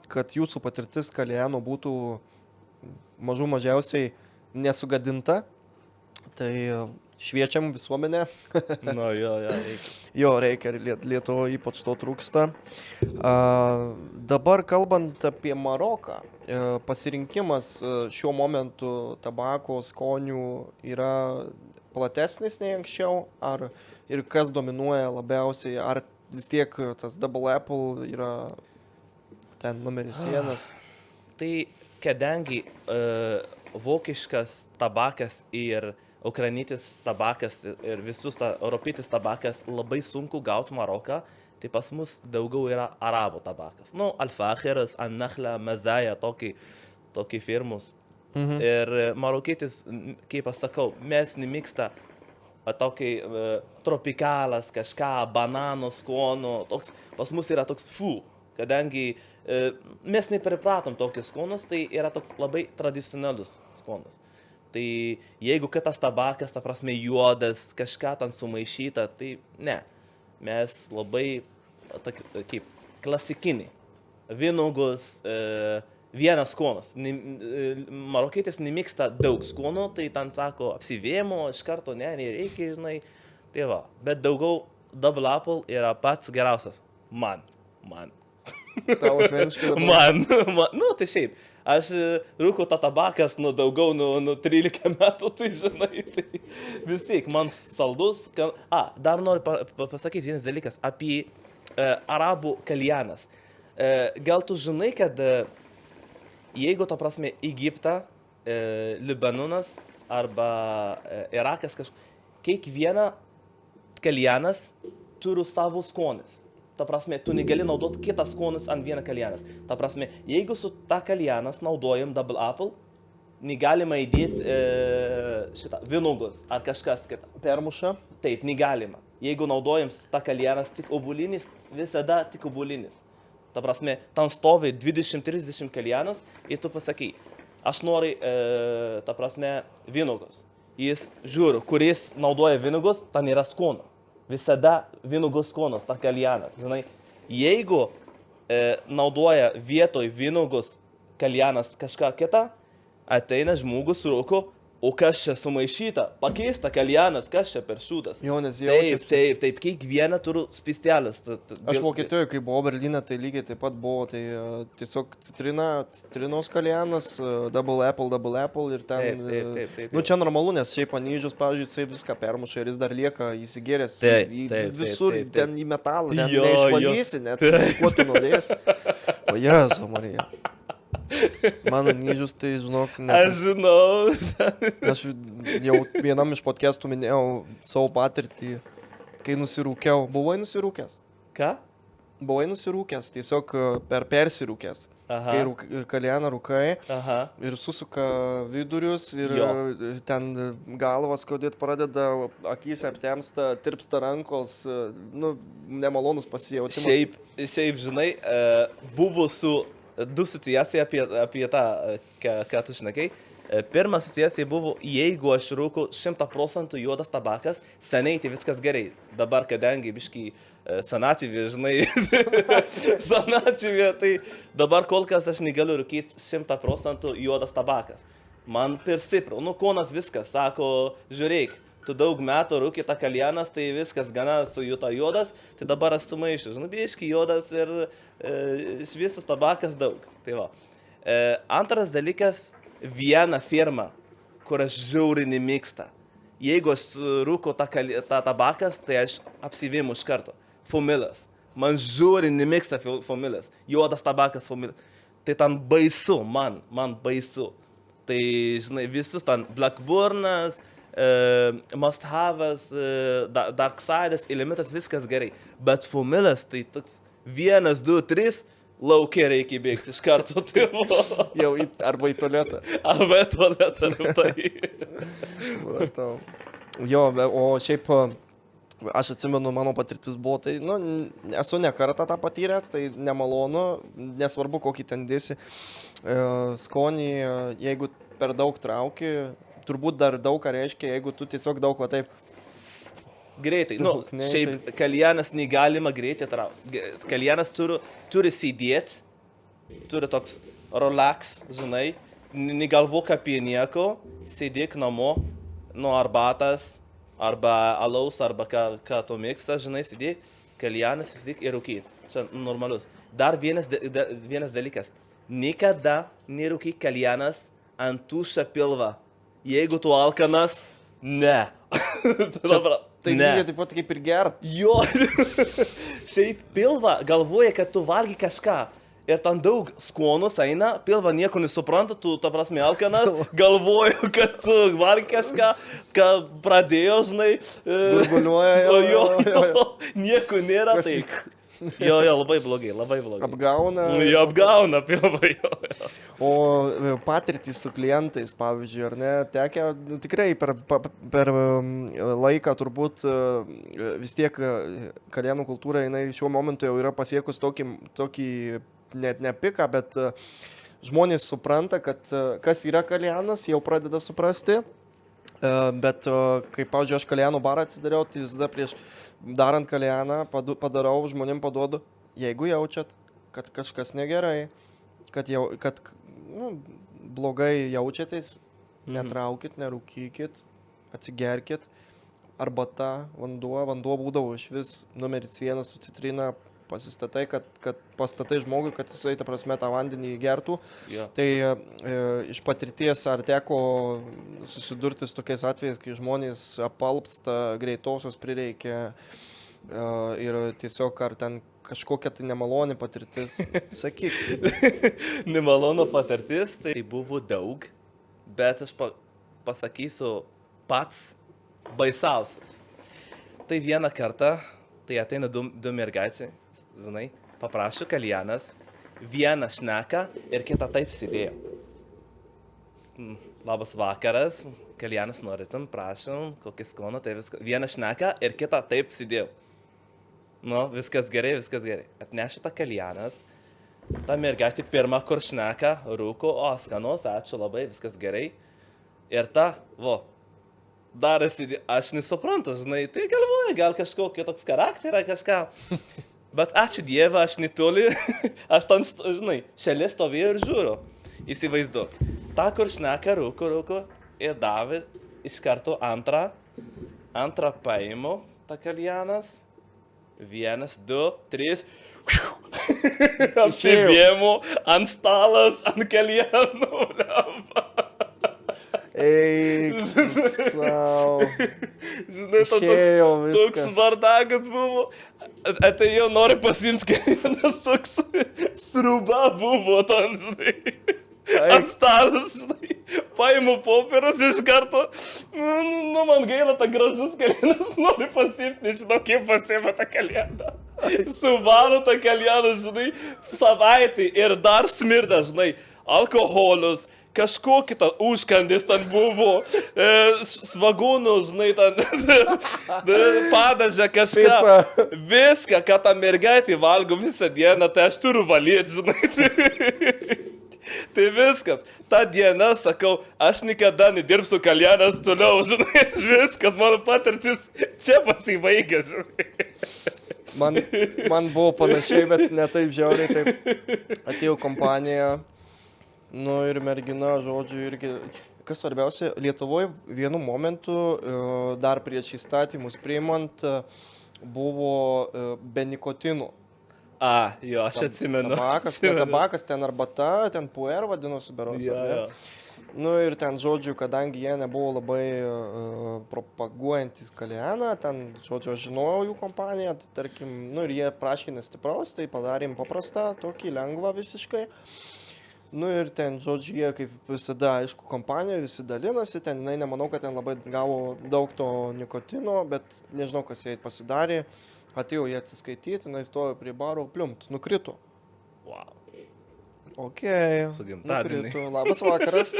kad jūsų patirtis Kaljano būtų mažų mažiausiai nesugadinta, tai šviečiam visuomenę. Jo, reikia. Jo, reikia, Lietuvoje ypač to trūksta. Dabar kalbant apie Maroką, pasirinkimas šiuo momentu tabako skonių yra platesnis nei anksčiau, ar ir kas dominuoja labiausiai, ar vis tiek tas Double Apple yra ten numeris 1? Tai kadangi vokiškas tabakas ir ukrainietis tabakas ir visus europietis tabakas labai sunku gauti Maroką, tai pas mus daugiau yra arabų tabakas. Nu, Al-Fakhiras, An-Nakhla, Mazaja, tokie firmus. Ir marokietis, kaip aš sakau, mes nemėgsta tokį tropikalas, kažką, bananų skonų, pas mus yra toks kadangi mes nepripratom tokius skonus, tai yra toks labai tradicionalus skonas. Tai jeigu kitas tabakas, ta prasme juodas, kažką ten sumaišyta, tai ne. Mes labai kaip klasikiniai. Vynuogus, vienas skonas. Marokietis nemėgsta daug skonų, tai ten sako apsivėmo, iš karto nereikia, žinai. Tai va, bet daugiau Double Apple yra pats geriausias. Man. Tavo asmeniškai dabar? Man. Nu, tai šiaip. Aš rūkau tą tabakas daugiau nuo 13 metų, tai žinai, tai vis tiek man saldus. Dar noriu pasakyti vienas dalykas apie arabų kaljanas. Gal tu žinai, kad jeigu, ta prasme, Egipta, Libanonas arba Irakas, kiekviena kaljanas turi savo skonis. Ta prasme, tu negali naudoti kitas skonis ant vieną kaljanas. Ta prasme, jeigu su ta kaljanas naudojam Double Apple, negalima įdėti vynuogus ar kažkas kita. Permuša? Taip, negalima. Jeigu naudojam tą kaljanas tik obulinis, visada tik obulinis. Ta prasme, ten stovi 20-30 kaljanas ir tu pasakai, aš noriu, ta prasme, vynuogus. Jis žiūri, kuris naudoja vynuogus, ten yra skono. Visada vynuogus skonas, ta kaljanas. Žinai, jeigu naudoja vietoj vynuogus kaljanas kažką kitą, ateina žmogus rūko, o kas čia sumaišyta, pakeista kaljanas, kas čia per šūdas. Jo, nes jaučiasi. Taip, kiekviena turi specialas. Aš Vokietijoje, kai buvau Berlyne, tai lygiai taip pat buvo, tai tiesiog citrinos kaljanas, Double Apple ir ten. Taip. Nu, čia normalu, nes šiaip Anyžius, pavyzdžiui, jisai viską permuša ir jis dar lieka įsigėręs visur, ten į metalą, net neišvalysi, net kuo tu norėsi. O Jėzu Marija. Mano Anyžius, tai žinok, ne. Aš žinau. Aš jau vienam iš podcastų minėjau savo patirtį, kai nusirūkiau. Buvai nusirūkęs? Ką? Buvai nusirūkęs, tiesiog persirūkęs. Kai kaljaną rūkai ir susuka vidurius ir ten galvas skaudėt pradeda, akys aptemsta, tirpsta rankos, nu, nemalonus pasijautimas. Šiaip, žinai, buvo su du situacija apie tą, ką tu šnekai. Pirma situacija buvo, jeigu aš rūkau 100% juodas tabakas, seniai tai viskas gerai. Dabar, kadangi biškai senatyvė, žinai, senatyvė, tai dabar kol kas aš negaliu rūkyti 100% juodas tabakas. Man per stipru. Nu, konas viskas, sako, žiūrėk, tu daug metų rūkė tą kaljanas, tai viskas gana sujuta juodas, tai dabar aš sumaišiu. Žinai, biškai juodas ir visas tabakas daug. Tai va. Antras dalykas, viena firma, kur aš žiauriai nemėgsta. Jeigu aš rūkau tą tabakas, tai aš apsivėmu iš karto. Fumilas. Man žiauriai nemėgsta fumilas. Juodas tabakas fumilas. Tai ten baisu, man baisu. Tai, žinai, visus ten Blackburnas, Must-Have'as, Darkside'as, Elementas, viskas gerai. Bet fumilas, tai toks 1, 2, 3, laukia reikia bėgti iš karto. Jau arba į tualetą. Arba į tualetą, tai. Jo, o šiaip, aš atsimenu, mano patirtis buvo, tai, nu, esu ne kartą tą patyręs, tai nemalonu, nesvarbu, kokį ten dėsi skonį, jeigu per daug trauki, turbūt dar daug ką reiškia, jeigu tu tiesiog daug va taip. Greitai, nu, šiaip kaljanas negalima greitai traukti. Kaljanas turi sėdėti, turi toks relax, žinai, negalvok apie nieko, sėdėk namo, nuo arbatas, arba alaus, arba ką tu mėgsta, žinai, sėdėk, kaljanas sėdėk ir rūkyt. Čia normalus. Dar vienas dalykas. Niekada nerūkyk kaljanas ant tuščią pilvą. Jeigu tu alkanas, ne. Tai lygiai taip pat kaip ir gert. Jo. Šiaip pilva galvoja, kad tu valgy kažką. Ir ten daug skonus eina, pilva nieko nesupranta, tu, ta prasme, alkanas, galvoju, kad tu valgy kažką, kad pradėjo, žinai. Burbuliuoja. Jo. Nieko nėra. Tai. Jo, labai blogai, labai blogai. Apgauna. Jo, apgauna pilva, jo. O patirtys su klientais, pavyzdžiui, ar ne, tekia, tikrai per laiką turbūt vis tiek kalėnų kultūra, jinai šiuo momentu jau yra pasiekus tokį net ne piką, bet žmonės supranta, kad kas yra kalėnas, jau pradeda suprasti. Bet kai, pavyzdžiui, aš kalėnų barą atsidariau, tai visada prieš darant kalėną padarau, žmonėm paduodu, jeigu jaučiat, kad kažkas negerai, kad blogai jaučiatės, netraukit, nerūkykit, atsigerkit, arbata, vanduo būdavo iš vis numeris 1 su citrina, pasistatai, kad pastatai žmogui, kad jisai, ta prasme, tą vandenį gertų. Yeah. Tai iš patirties ar teko susidurti su tokiais atvejais, kai žmonės apalpsta, greitosios prireikia ir tiesiog ar ten kažkokia tai nemaloni patirtis, sakyk. Nemalonu patirtis, tai buvo daug, bet aš pasakysiu pats baisiausias. Tai vieną kartą, tai ateina du mergaičiai, žinai, paprašo kalėnas, vieną šneka ir kitą taip sėdėjo. Labas vakaras, kalėnas norėtum, prašom, kokį skoną, tai viskas. Vieną šneka ir kitą taip sėdėjo. Nu, viskas gerai. Atnešė tą kalėnas, ta mergaitė pirmą, kur šneka, rūko, skanos, ačiū labai, viskas gerai. Ir ta, dar sėdėjo, aš nesuprantu, žinai, tai galvoju, gal kažkokio toks charakterio, kažką. Bet ačiū Dievą, aš netoli, aš ten, žinai, šalia stovėjau ir žiūriu. Įsivaizduok. Ta, kur šneka, rūko ir davė iš karto antrą paimu, ta kalėnas. 1, 2, 3. Apsibėmu ant stalas, ant kalėnų. Eik, sau. Žinai, toks vardagas buvo. Atėjau, noriu pasiimti kalėnas, toks sriuba buvo ten, žinai. Ant stalas, žinai. Paimu popierus iš karto. Nu, man gaila, ta gražus kalėnas, noriu pasiimti, nežinau, kaip pasiima tą kalėną. Suvalo tą kalėną, žinai, savaitį ir dar smirda, žinai, alkoholius. Kažko kitą užkandis ten buvo, svagūnų, žinai, ten padažę kažką. Pizza. Viską, ką ta mergaitė valgo visą dieną, tai aš turiu valyti, žinai. Tai viskas. Ta diena, sakau, aš niekada nedirbsiu kalėnas toliau, žinai, viskas, mano patirtis čia pasibaigė, žinai. Man buvo panašiai, bet ne taip žiauriai, taip atėjau kompanija. Nu ir mergina, žodžiu, irgi, kas svarbiausia, Lietuvoje vienu momentu, dar prieš įstatymus priimant, buvo be nikotinų. Jo, aš atsimenu. Tabakas, ten arbata, ten puer vadinosi beros. Jo. Nu ir ten, žodžiu, kadangi jie nebuvo labai propaguojantis kalėną, ten, žodžiu, aš žinojau jų kompaniją, tai tarkim, nu ir jie prašė nestipraus, tai padarėm paprastą, tokį lengvą visiškai. Nu ir ten, žodžiu, jie kaip visada, aišku, kompanija, visi dalinasi, ten, nemanau, kad ten labai gavo daug to nikotino, bet nežinau, kas jie pasidarė, atėjo jie atsiskaityti, stojo prie baro, pliumt, nukrito. Wow. Okei, nukrito, labas vakaras.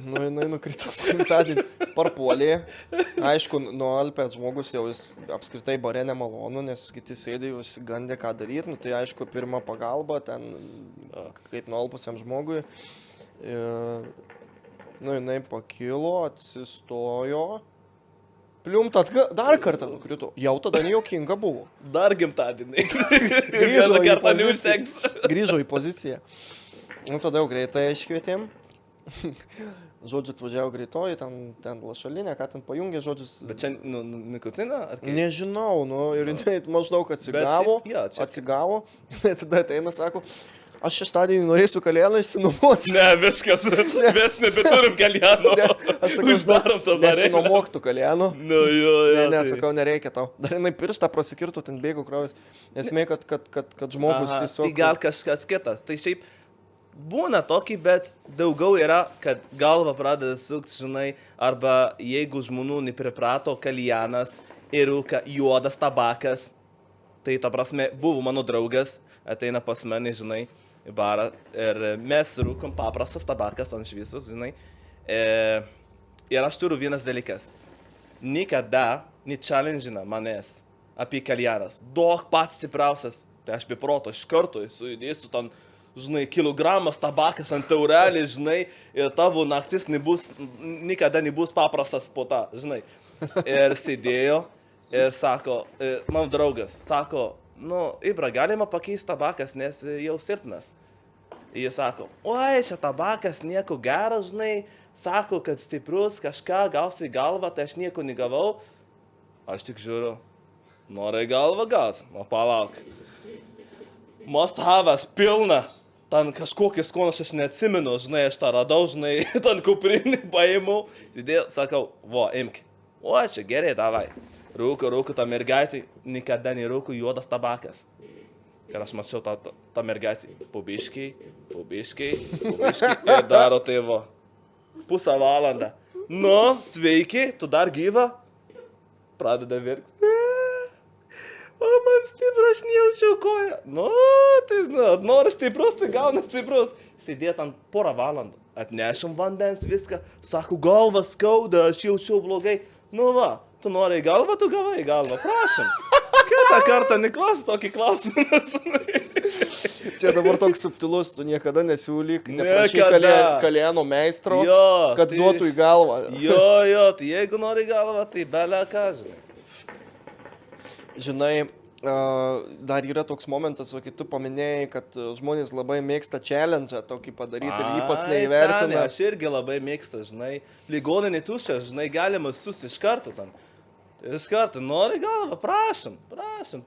Nu, jinai nukrito su gimtadienį, parpuolė. Aišku, nualpęs žmogus jau jis apskritai bare nemalonu, nes kiti sėdė, visi gandė, ką daryti. Nu, tai aišku, pirma pagalba, ten kaip nualpusiam žmogui. Nu, jinai pakilo, atsistojo. Pliumt dar kartą nukrito. Jau tada nejuokinga buvo. Dar gimtadienį. Grįžo į poziciją. Nu, tada jau greitai iškvietėm. Žodžiu, atvažiavo greitoji, ten lašalinė, ką ten pajungė, žodžius. Bet čia nikotiną? Nežinau, nu, ir jinai maždaug atsigavo, tada ateina, sako, aš šeštadienį norėsiu kalėną išsinuomoti. Ne, viskas, mes nebeturim kalėno. Aš sakau, uždarom tą barelę. Nesinuomok tu kalėno. Nu, jo, Ne, sakau, nereikia tau. Dar jinai pirštą prasikirtų, ten bėgų kraujas. Esmė, kad žmogus tiesiog... Tai gal kažkas kitas. Tai šiaip būna tokį, bet daugiau yra, kad galva pradeda sukti, žinai, arba jeigu žmonių nepriprato kalėnas ir rūka juodas tabakas, tai ta prasme, buvo mano draugas, ateina pas mane, žinai, į barą ir mes rūkom paprastas tabakas ant šviesos, žinai. Ir aš turiu vienas dalykas. Nikada nechallengina manęs apie kalėnas. Daug pats stipriausias, tai aš be proto iš karto sujudėsiu ten, žinai, kilogramas tabakas ant taurelės, žinai, ir tavo naktis nikada nebus paprastas po tą, žinai. Ir sėdėjo ir sako, mano draugas, sako, nu, Ibra, galima pakeisti tabakas, nes jau silpnas. Jis sako, oi, čia tabakas nieko gero, žinai, sako, kad stiprus, kažką gausi į galvą, tai aš nieko negavau. Aš tik žiūriu, nori galvą gaus, o palauk. Must have pilna. Ten kažkokias skonas aš neatsimenu, žinai, aš tą radau, žinai, ten kuprinį paėmiau. Todėl sakau, imk. O, čia gerai, davai. Rūku, ta mergaitė, nikada nerūku juodas tabakas. Ir aš mačiau tą mergaitę, pubiškiai, ir daro tai pusę valandą. Nu, sveiki, tu dar gyva? Pradeda virkti. O, man stiprus, aš nejaučiau koją. Nu, tai, nori stiprus, tai gauna stiprus. Sėdėt ant porą valandų. Atnešim vandens, viską. Sako, galva skauda, aš jaučiau blogai. Nu va, tu nori į galvą, tu gavai į galvą. Prašom. Kitą kartą neklausi tokį klausimą. Čia dabar toks subtilus, tu niekada nesiūlyk, neprašyk kalėno meistro, kad duotų į galvą. Jo, tai jeigu nori į galvą, tai belė ką, žinai. Žinai, dar yra toks momentas, kai tu paminėjai, kad žmonės labai mėgsta challenge tokį padaryti ir ypač neįvertina. Aš irgi labai mėgsta, žinai, ligoninė tuščia, žinai, galima susi iš karto ten. Iš karto, nori galvą, prašom.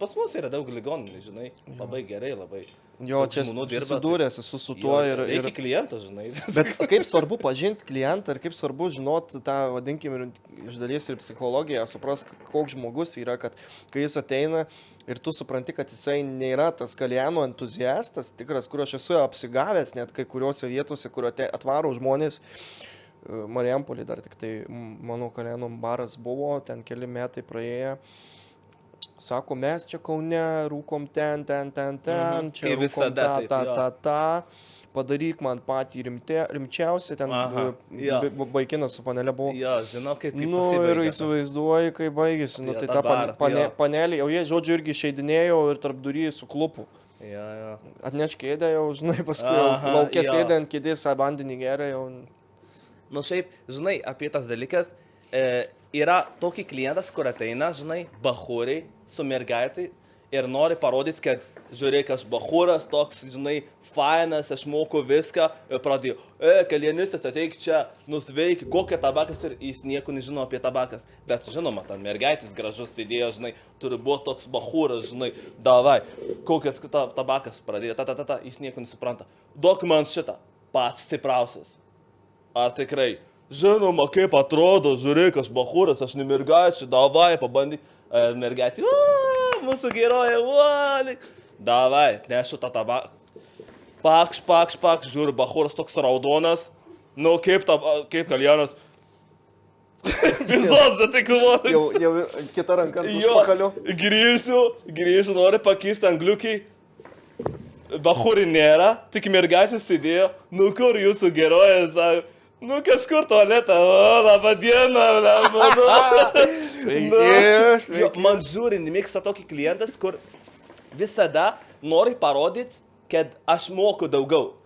Pas mus yra daug ligoninių, žinai, labai gerai, labai. Jo, čia susidūręs esu su tuo ir... Reikia klientą, žinai. Bet kaip svarbu pažinti klientą ir kaip svarbu žinoti tą, vadinkime, iš dalies ir psichologiją, supras, koks žmogus yra, kad kai jis ateina ir tu supranti, kad jisai nėra tas kalėnų entuziastas, tikras, kur aš esu apsigavęs net kai kuriuose vietose, kur atvaro žmonės. Marijampolį dar tik tai mano kalėnų baras buvo, ten keli metai praėję. Sako, mes čia Kaune rūkom ten, čia rūkom ta. Padaryk man patį rimčiausią, ten vaikinas su panelė buvo. Jo, žinau, kaip nu, ir įsivaizduoji, kaip baigėsi. Nu, tai ta panelė, jau jie, žodžiu, irgi išeidinėjo ir tarp durį su klupu. Atneš kėdę jau, žinai, paskui laukė sėdė ant kėdės, vandenį geria jau. Nu, šiaip, žinai, apie tas dalykas, yra tokį klientas, kur ateina, žinai, bachūrai su mergaitai ir nori parodyti, kad, žiūrėk, aš bachūras, toks, žinai, fainas, aš moku viską ir pradėjau, kalėnistas, ateik čia, nusveiki, kokia tabakas ir jis nieko nežino apie tabakas. Bet, žinoma, ten mergaitis gražus sėdėjo, žinai, turi būti toks bachūras, žinai, davai, kokia tabakas pradėjo, jis nieko nesupranta. Duok man šitą, pats stipriausias. Ar tikrai? Žinoma, kaip atrodo, žiūrėk, aš bachūras, aš ne mergaičiai, davai, pabandyk. Mergaitė, mūsų geroja, uolik. Davai, nešu tą tabaką. Pakš, žiūri, bachūras toks raudonas. Nu, kaip kalėnas. Visos, čia tik nori. Jau kita ranka užpakaliu. Grįšiu, nori pakeisti angliukiai. Bachūrai nėra, tik mergaitė sėdėjo. Nu, kur jūsų geroja, sako. Nu, kažkur tualetą, labą dieną, Sveiki. Man žiūri, nemėgsta tokį klientas, kur visada nori parodyti, kad aš moku daugiau.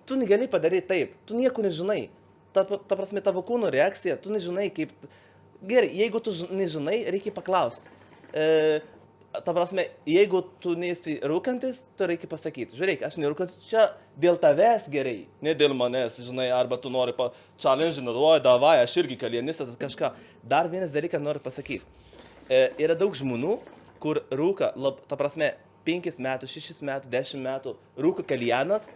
Tu negali padaryti taip, tu nieko nežinai. Ta prasme, tavo kūno reakcija, tu nežinai kaip... Gerai, jeigu tu nežinai, reikia paklausti. Ta prasme, jeigu tu nesi rūkantis, tu reikia pasakyti. Žiūrėk, aš nerūkantis čia dėl tavęs gerai, ne dėl manęs, žinai, arba tu nori challenge, oi, davai, aš irgi kalėnistas, kažką. Dar vienas dalykas noriu pasakyti. Yra daug žmonių, kur rūka, ta prasme, 5 metų, 6 metų, 10 metų rūko kaljanas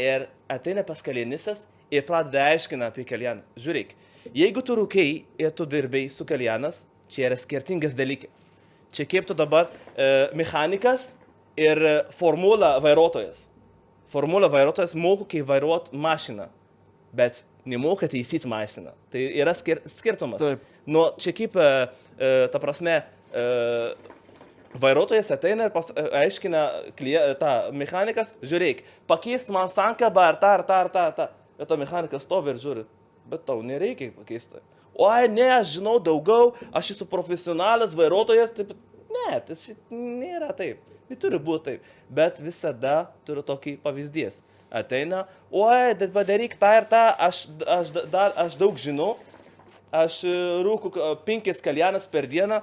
ir ateina pas kaljanistas ir pradeda aiškina apie kaljaną. Žiūrėk, jeigu tu rūkai ir tu dirbai su kaljanas, čia yra skirtingas dalykas. Čia kaip tu dabar mechanikas ir formula vairuotojas. Formula vairuotojas moka, kai vairuot mašiną, bet nemoka taisyti mašiną. Tai yra skirtumas. Taip. Nu, čia kaip, ta prasme, vairuotojas ateina ir aiškina tą mechanikas, žiūrėk, pakeist man sankabą ar tą. Ir ta mechanikas stovi ir žiūri, bet tau nereikia pakeisti. Oi, ne, aš žinau daugiau, aš esu profesionalas vairuotojas, taip, ne, tai nėra taip, neturi būti taip, bet visada turiu tokį pavyzdys. Ateina, oi, padaryk tą ir tą, aš daug žinau, aš rūku 5 kaljanas per dieną,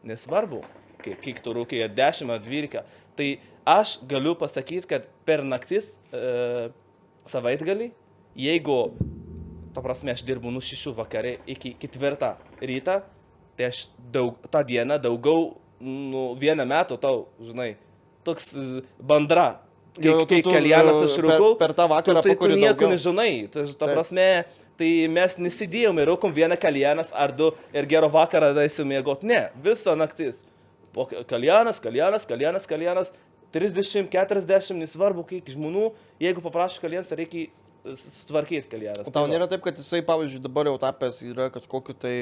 nesvarbu, kiek tu rūkai, 10 ar 12, tai aš galiu pasakyti, kad per naktis savaitgalį, jeigu ta prasme, aš dirbu nuo 6 vakare iki 4 rytą, tai aš tą dieną daugiau, vieną metą tau, žinai, toks bandra. Kai kaljanas aš rūkau, per tą vakarą tai tu pakuri nieko daugiau. nežinai. Ta prasme, tai mes nesidėjome, rūkom vieną kaljanas ar 2 ir gero vakarą daisi mėgot. Ne, visą naktis. Po kaljanas, 30, 40, nesvarbu, kiek žmonių, jeigu paprašau kaljanas, reikia sutvarkys kaljanas. O tau nėra taip, kad jisai, pavyzdžiui, dabar jau tapęs yra kažkokiu tai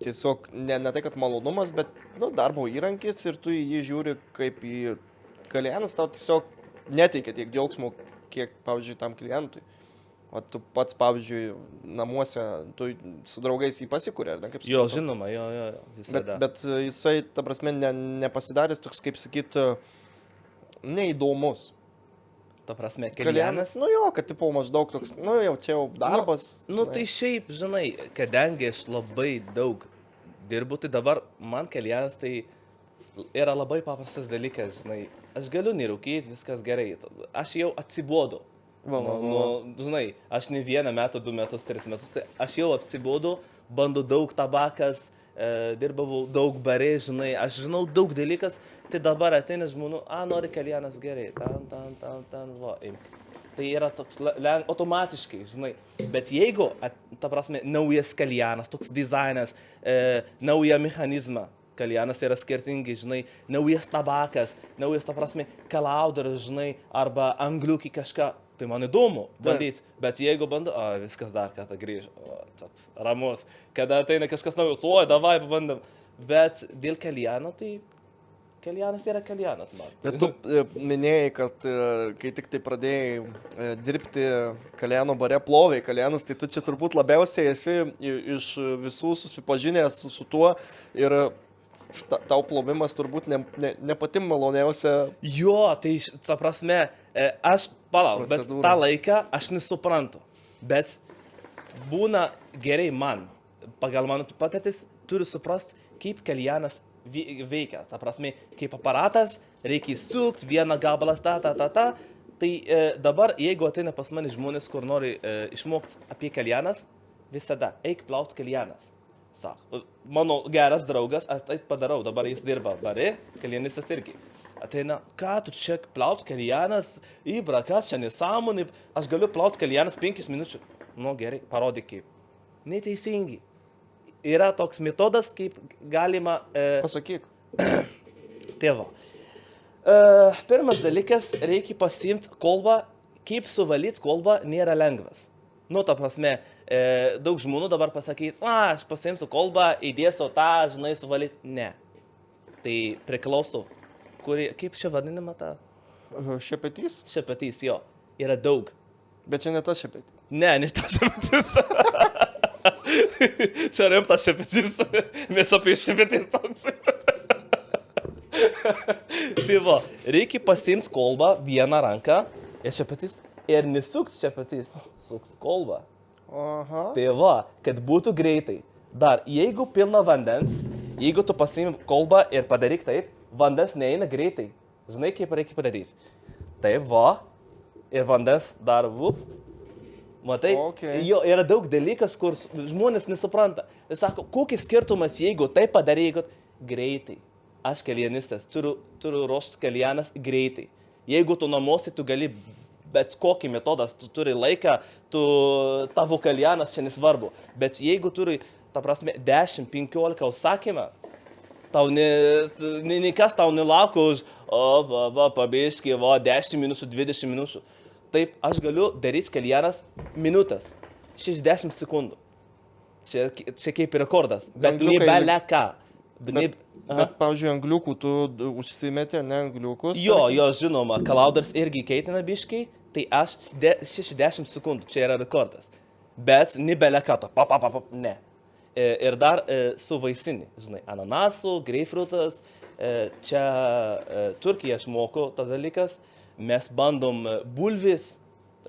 tiesiog, ne tai, kad malonumas, bet darbo įrankis ir tu į jį žiūri kaip į kaljanas, tau tiesiog neteikia tiek džiaugsmo, kiek, pavyzdžiui, tam klientui. O tu pats, pavyzdžiui, namuose, tu su draugais jį pasikūrė, ar ne? Kaip Jo, žinoma, jo, visada. Bet jisai, ta prasme, nepasidaręs toks, kaip sakyt, neįdomus. Ta prasme, kaljanas. Nu jo, kad tipo maždaug toks, jau čia jau darbas. Tai šiaip, žinai, kadangi aš labai daug dirbu, tai dabar man kaljanas tai yra labai paprastas dalykas, žinai. Aš galiu nerūkyti, viskas gerai. Aš jau atsibodu. Žinai, aš ne 1 metą, 2 metus, 3 metus, tai aš jau atsibodu, bandu daug tabakas, dirbavau daug bare, žinai, aš žinau daug dalykas, tai dabar ateina žmonių, nori kaljanas gerai, ten, va, imk. Tai yra toks automatiškai, žinai, bet jeigu, ta prasme, naujas kaljanas, toks dizainas, nauja mechanizma, kaljanas yra skirtingi, žinai, naujas tabakas, naujas, ta prasme, kalaudaras, žinai, arba angliukį kažką, tai man įdomu bandyti, bet jeigu bandau, viskas dar kartą grįžo, toks ramus, kada ateina kažkas naujus, davai, pabandam, bet dėl kaljano, tai kaljanas yra kaljanas, man. Bet tu minėjai, kad kai tik tai pradėjai dirbti kaljano bare, plovai kaljanus, tai tu čia turbūt labiausiai esi iš visų susipažinęs su tuo ir tau plovimas turbūt ne pati maloniausia. Jo, tai ta prasme, aš palauk, bet tą laiką aš nesuprantu, bet būna gerai man, pagal mano patirtis, turiu suprast, kaip kaljanas veikia. Ta prasme, kaip aparatas, reikia sukti, vieną gabalas, tai dabar, jeigu ateina pas mane žmonės, kur nori išmokti apie kaljanas, visada eik plaut kaljanas. Sako, mano geras draugas, aš taip padarau, dabar jis dirba bare, kaljanistas irgi. Ateina, ką tu čia plaut kaljanas, Ibra, ką čia nesąmonė, aš galiu plaut kaljanas 5 minučių. Nu gerai, parodyk kaip. Neteisingi. Yra toks metodas, kaip galima... Pasakyk. Tėva. Pirmas dalykas, reikia pasiimti kolbą, kaip suvalyti kolbą nėra lengvas. Nu, ta prasme, daug žmonių dabar pasakys, aš pasiimsiu kolbą, įdėsiu tą, žinai, suvalyti. Ne. Tai priklauso, kaip čia vadinama ta? Šepetys? Šepetys, jo. Yra daug. Bet čia ne ta šepetys. Ne ta šepetys. Čia rimtas šepetys. Mes apie šepetys toks. Tai va, reikia pasiimti kolbą vieną ranką ir šepetys. Ir nesuks šepetys, suks kolbą. Aha. Tai va, kad būtų greitai. Dar, jeigu pilna vandens, jeigu tu pasiimi kolbą ir padaryk taip, vandens neina greitai. Žinai, kaip reikia padaryti. Taip va, ir vandens dar vup. Matai, jo, yra daug dalykas, kur žmonės nesupranta. Jis sako, kokis skirtumas, jeigu tai padaryk greitai. aš kalianistas, turiu ruošti kalianas greitai. Jeigu tu namuose, tu gali bet kokį metodą, tu turi laiką, tavo kalianas čia nesvarbu. Bet jeigu turi, ta prasme, 10-15 užsakymą, tau nikas tau nelaukia už, pabėškiai, 10 minučių, 20 minučių. Taip, aš galiu daryti kalianas minutės, 60 sekundų. Čia kaip rekordas, bet nebele ką. Bet, pavyzdžiui, angliukų tu užsimetė, ne angliukus? Jo, žinoma, kalaudas irgi keitina biškiai, tai aš 60 sekundų, čia yra rekordas. Bet nebele ką to, ne. Ir dar su vaisinį, žinai, ananasų, greifrutas, čia Turkija aš moku tas dalykas, mes bandom bulvis,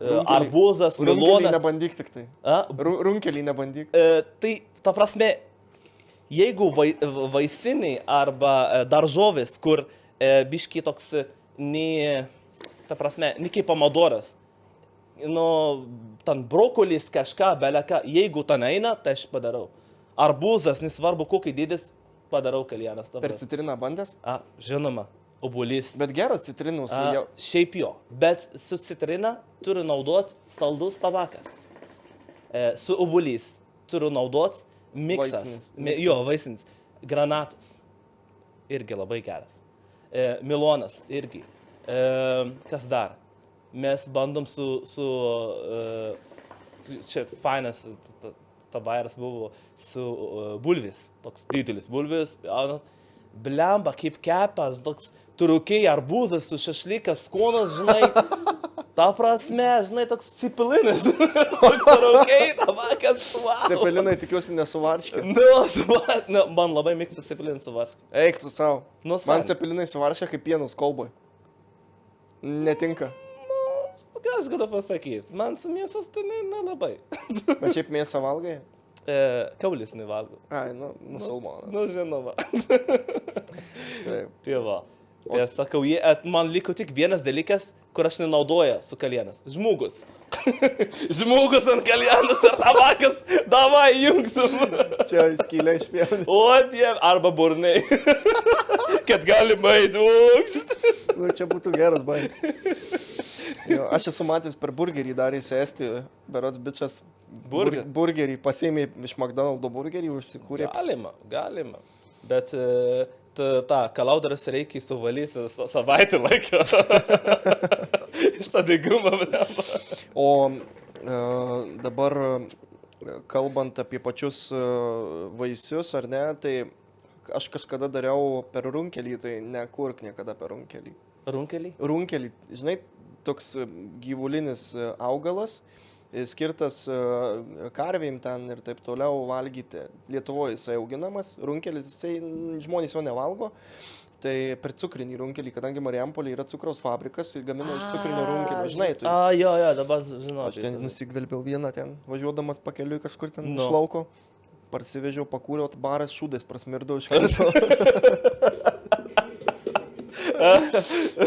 arbūzas, melonas. Runkelį nebandyk tik tai. Runkelį nebandyk. Tai, ta prasme, jeigu vaisiniai arba daržovės, kur biški toks, ta prasme, ne kaip pomodoras, ten brokolis kažką, beleka, jeigu ten eina, tai aš padarau. Arbūzas, nesvarbu kokį dydis, padarau kalianas. Per citriną bandęs? Žinoma, obuolys. Bet gero citrinų su jau. Šiaip jo, bet su citrina turiu naudoti saldus tabakas. Su obuolys turiu naudoti miksas. Vaisinis. Granatus. Irgi labai geras. Melonas irgi. Kas dar? Mes bandom čia fainas tabairas buvo su bulvis. Toks didelis bulvis. Blemba, kaip kepas. Toks turukiai, arbūzas su šašlykas, skonas, žinai. Ta prasme, žinai, toks cepelinas. Toks turukiai, tabakas, wow. Cepelinai tikiuosi nesuvarškė. Man labai mėgsta cepelinas suvarškė. Eik tu savo. Man cepelinai suvarškė kaip pienus kolboj. Netinka. Ką aš galiu pasakyti? Man su mėsas tai nelabai. Bet šiaip mėsą valgai? Kaulis nevalgo. Ai, musulmonas. Žinoma. Taip. Tai va. Tai sakau, man liko tik vienas dalykas, kur aš nenaudoju su kalienas. Žmogus. Žmogus ant kalienas ir tabakas. Davai, jungsim. Čia skylė išpėlė. O, Dieve. Arba burniai. Kad galima eiti. Čia būtų geras, bai. Jo, aš esu matęs per burgerį darėsi Estijoje, berods bičas burgerį pasiėmė iš McDonald's burgerį, užsikūrė. Galima. Bet tą kalaudaras reikia suvalyti savaitę laiką. Iš tą degumą, blema. O dabar, kalbant apie pačius vaisius, ar ne, tai aš kažkada dariau per runkelį, tai nekurk niekada per runkelį. Runkelį? Runkelį, žinai, toks gyvulinis augalas, skirtas karvėm ten ir taip toliau valgyti. Lietuvoje jisai auginamas, runkelis, žmonės jo nevalgo, tai per cukrinį runkelį, kadangi Marijampolė yra cukraus fabrikas ir gamina iš cukrinio runkelio, žinai. Tu... Jo, dabar žinau. Aš ten nusigvelbiau vieną ten, važiuodamas pakeliui kažkur ten iš lauko, parsivežiau, pakūriau, baras šūdais prasmirdau iš karto.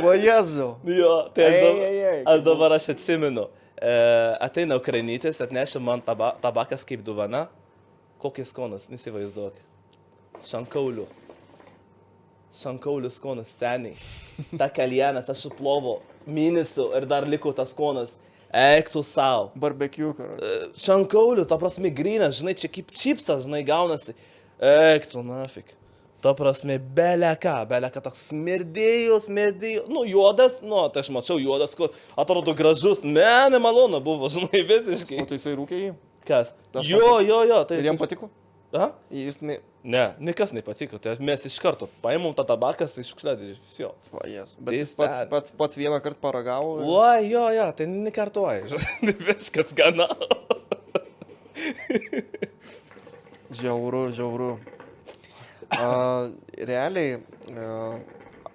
O Jezu. Jo, tai aš dabar atsimenu. Ateina ukrainietis, atnešė man tabakas kaip duvana. Kokias skonas, nesivaizduok. Šankaulių skonas, seniai. Ta kalienas, aš suplovo mėnesių ir dar liko tas skonas. Eik tu savo. Barbecue, karas. Šankaulių, ta prasme, grynas, žinai, čia kaip čipsas, žinai, gaunasi. Eik tu, nafik. Ta prasme, beleka, toks smirdėjo. Juodas, tai aš mačiau juodas, kur atrodo gražus, nemalonu buvo, žinai, visiškai. O tai jisai rūkė jį? Kas? Jo. Tai, ir jam patiko? Ne, niekas nepatiko, tai mes iš karto paėmėm tą tabakas iš šiukšliadį, viso. O, jes, bet jis pats vieną kartą paragavo. O, jo, tai nekartuoja, viskas gana. Žiauru. Realiai,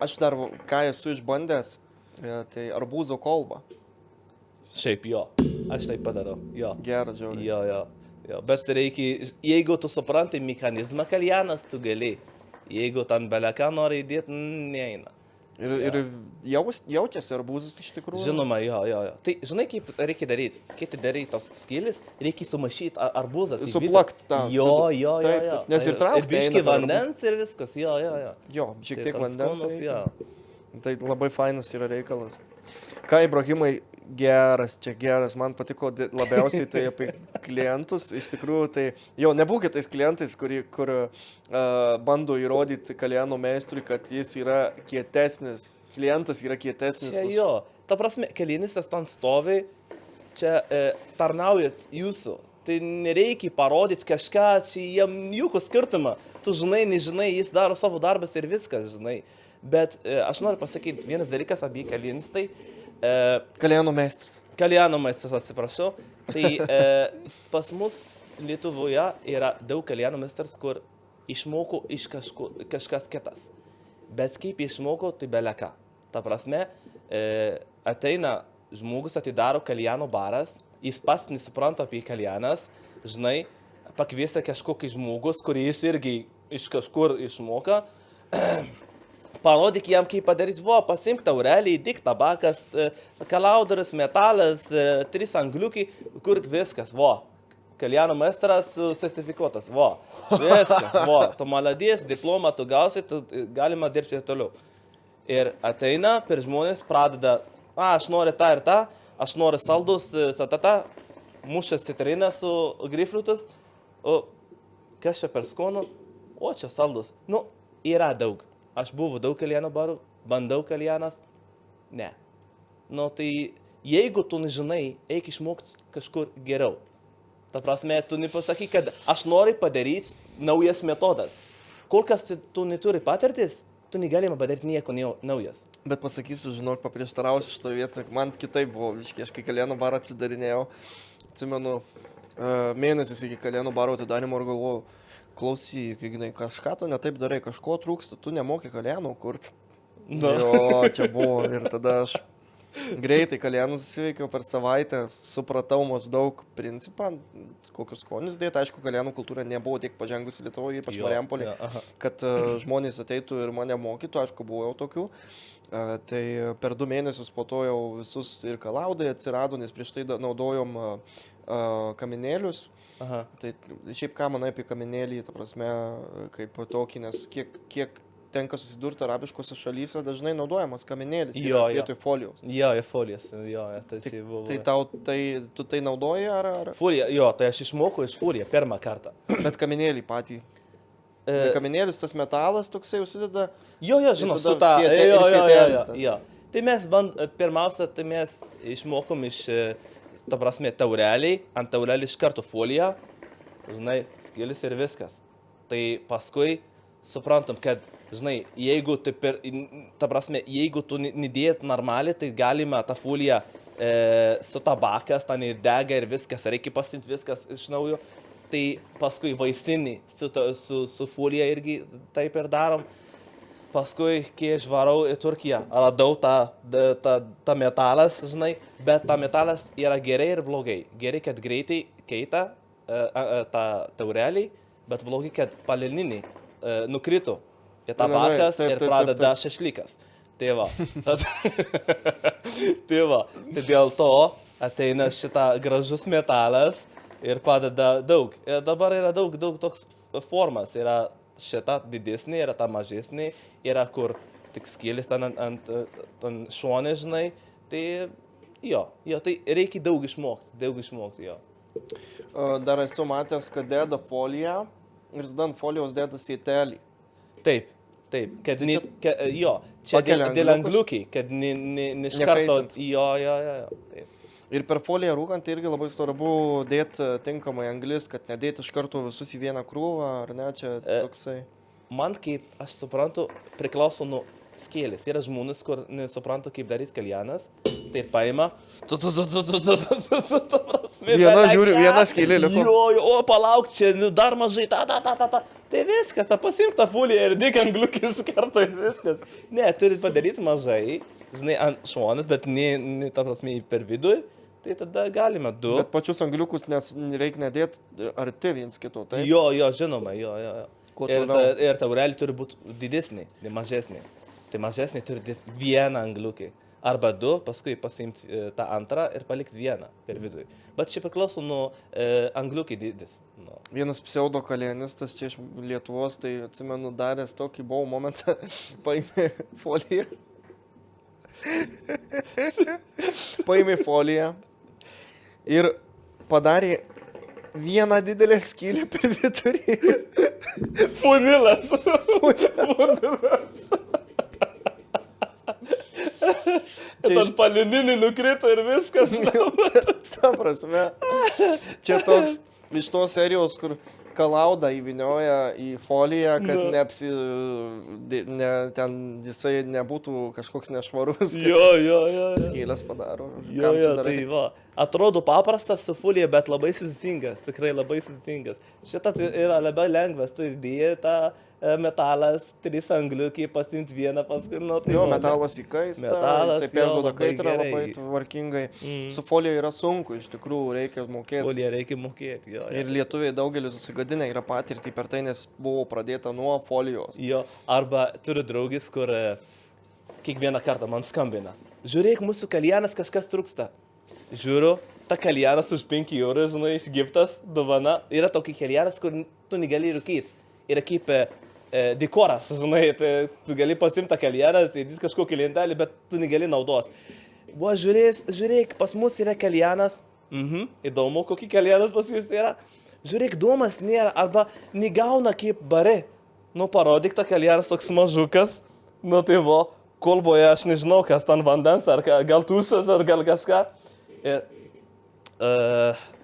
aš dar ką esu išbandęs, tai arbūzo kolba. Šiaip jo, aš tai padarau, jo. Geras, žiauriai. Jo. Bet reikia, jeigu tu supranti mechanizmą kalienas, tu gali. Jeigu ten beleką nori įdėti, neina. Ir jaučiasi arbūzas iš tikrųjų. Žinoma, jo. Tai žinai, kaip reikia daryti? Kai tai darai tos skylis, reikia sumaišyti arbūzą. Suplakt tą. Jo. Taip. Nes ir traukti. Ir biški vandens ir viskas, jo. Jo, šiek tiek vandens. Jo. Tai labai fainas yra reikalas. Ką, Ibrahimai, geras, man patiko labiausiai tai apie klientus. Iš tikrųjų, tai jau nebūkite tais klientais, kur bando įrodyti Kaljano meistrui, kad jis yra kietesnis. Klientas yra kietesnis. Čia jo, ta prasme, kalienistas ten stovi, čia tarnaujat jūsų. Tai nereikia parodyti kažką, čia jam jokio skirtumą. Tu žinai, nežinai, jis daro savo darbas ir viskas, žinai. Bet aš noriu pasakyti, vienas dalykas apie kalienistai. Kaljano meistras. Kaljano meistras, atsiprašau. Tai pas mus Lietuvoje yra daug Kaljano meistras, kur išmoko iš kažkas kitas. Bet kaip išmoko, tai beleka. Ta prasme, ateina žmogus, atidaro Kaljano baras, jis pats nesupranta apie Kaljanas, žinai, pakviesa kažkokį žmogus, kurį jis irgi iš kažkur išmoka. Parodyk jam, kaip padaryti, pasimk taurelį, įdik tabakas, kalaudaras, metalas, 3 angliukai, kurk viskas, Kaljano meistras sertifikuotas, viskas, tu maladės, diplomą tu gausi, tu galima dirbti ir toliau. Ir ateina per žmonės, pradeda, aš noriu tą ir tą, aš noriu saldus, mušęs citriną su grifrutus, o kas čia per skonu, o čia saldus, yra daug. Aš buvau daug Kaljano barų, bandau Kaljanas, ne. Tai jeigu tu nežinai, eik išmokti kažkur geriau. Ta prasme, tu nepasakai, kad aš noriu padaryti naujas metodas. Kol kas tu neturi patirtis, tu negalima padaryti nieko naujas. Bet pasakysiu, žinok, paprieštarausiu šitoje vietoje. Man kitaip buvo, aš kai Kaljano barą atsidarinėjau, atsimenu, mėnesis iki Kaljano baro atidarimo ir galvojau, klausyk, Ignai, kažką tu netaip darai, kažko trūksta, tu nemoki Kaljano kurt. Jo, čia buvo. Ir tada aš greitai Kaljanus įveikiau per savaitę, supratau maždaug principą, kokius skonius dėti. Aišku, Kaljanų kultūra nebuvo tiek pažengusi Lietuvoje, ypač Marijampolį, kad žmonės ateitų ir mane mokytų, aišku, buvo jau tokių. Tai per 2 mėnesius po to jau visus ir kalaudai atsirado, nes prieš tai naudojom kaminėlius. Tai šiaip ką manai apie kaminėlį, ta prasme, kaip tokį, nes kiek tenka susidurti arabiškose šalyse, dažnai naudojamas kaminėlis vietoj folijos. Jo, folijas, tai buvo. Tai tu tai naudoji ar? Folija, tai aš išmokau iš foliją pirmą kartą. Bet kaminėlį patį. Kaminėlis, tas metalas toksai užsideda. Jo, žinau, su tą. Jo. Tai mes pirmiausia, tai mes išmokom iš, ta prasme, taureliai, ant taurelį iš karto foliją, žinai, skilis ir viskas. Tai paskui suprantam, kad, žinai, jeigu tu nedėt normaliai, tai galima tą foliją su tabakas, ten ir dega ir viskas, reikia pasimti viskas iš naujo. Tai paskui vaisinį su folija irgi taip ir darom. Paskui, kai aš varau į Turkiją, radau tą metalas, žinai, bet tą metalas yra gerai ir blogai. Gerai, kad greitai keita tą taurelį, bet blogai, kad palelninį nukrito į tabakas ir pradeda šešlikas. Tai va. Tai dėl to ateina šitą gražus metalas ir padeda daug. Ir dabar yra daug toks formas. Yra šita didesnė, yra ta mažesnė, yra kur tik skilis ant šonė, žinai. Tai tai reikia daug išmokti, jo. Dar esu matęs, kad deda foliją ir tada ant folijos deda sietelį. Taip, kad čia dėl angliukai, kad iš karto, jo, taip. Ir per foliją rūkant irgi labai svarbu dėti tinkamai anglis, kad nedėti iš karto visus į vieną krūvą, ar ne, čia toksai. Man, kaip aš suprantu, priklauso nuo skėlės. Yra žmonės, kur nesuprantu, kaip darys kaljanas, tai paima. Viena žiūri, viena skėlė liko. Jo, palauk, čia dar mažai, Tai viskas, pasimk tą foliją ir dėk angliukį iš karto ir viskas. Ne, turit padaryti mažai, žinai, ant šonas, bet ne ta prasme per vidų. Tai tada galima 2. Bet pačius angliukus reikia nedėti arti viens kito, taip? Jo, žinoma, jo. Ir taurelį turi būti didesnė, ne mažesnė. Tai mažesnė turi dėti vieną angliukį. Arba du, paskui pasiimti tą antrą ir palikti vieną per vidurį. Bet čia priklauso nuo angliukį dydis. Nu. Vienas pseudo kalėnistas čia iš Lietuvos, tai atsimenu, daręs tokį buvau momentą, paėmė foliją. Paėmė foliją ir padarė vieną didelę skylę per vidurį. Funilas. Ir tas paliuninį nukrito ir viskas. Ta prasme, čia toks iš tos serijos, kur kalaudą įvinioja į foliją, kad ten jisai nebūtų kažkoks nešvarus. Jo. Skylės padaro. Jo, tai va. Atrodo paprastas su folija, bet labai sudėtingas, tikrai labai sudėtingas. Šitas yra labai lengvas, tu įdėjai tą metalas, 3 angliukai, pasimti vieną paskui. Nu, tai jo, metalas įkaista, jisai perduoda kaitrą labai tvarkingai. Su folija yra sunku, iš tikrųjų reikia mokėti. Folija reikia mokėti, jo. Ir lietuviai daugelis susigadinę yra patirtį per tai, nes buvo pradėta nuo folijos. Jo, arba turiu draugis, kur kiekvieną kartą man skambina. Žiūrėk, mūsų kaljanas kažkas trūksta. Žiūriu, ta kaljanas už 5 eurų, žinai, išgiftas, dovana. Yra tokia kaljanas, kur tu negali rūkyti. Yra kaip dekoras, žinai, tai tu gali pasimti tą kaljaną, įdės kažkokį lentelį, bet tu negali naudos. Buvo, žiūrėk, pas mus yra kaljanas. Įdomu, kokį kaljanas pas jis yra. Žiūrėk, dūmas nėra, arba negauna kaip bare. Nu, parodyk tą kaljanas toks mažukas. Nu, tai vo, kolboje aš nežinau, kas ten vandens, ar gal tušas, ar gal kažką.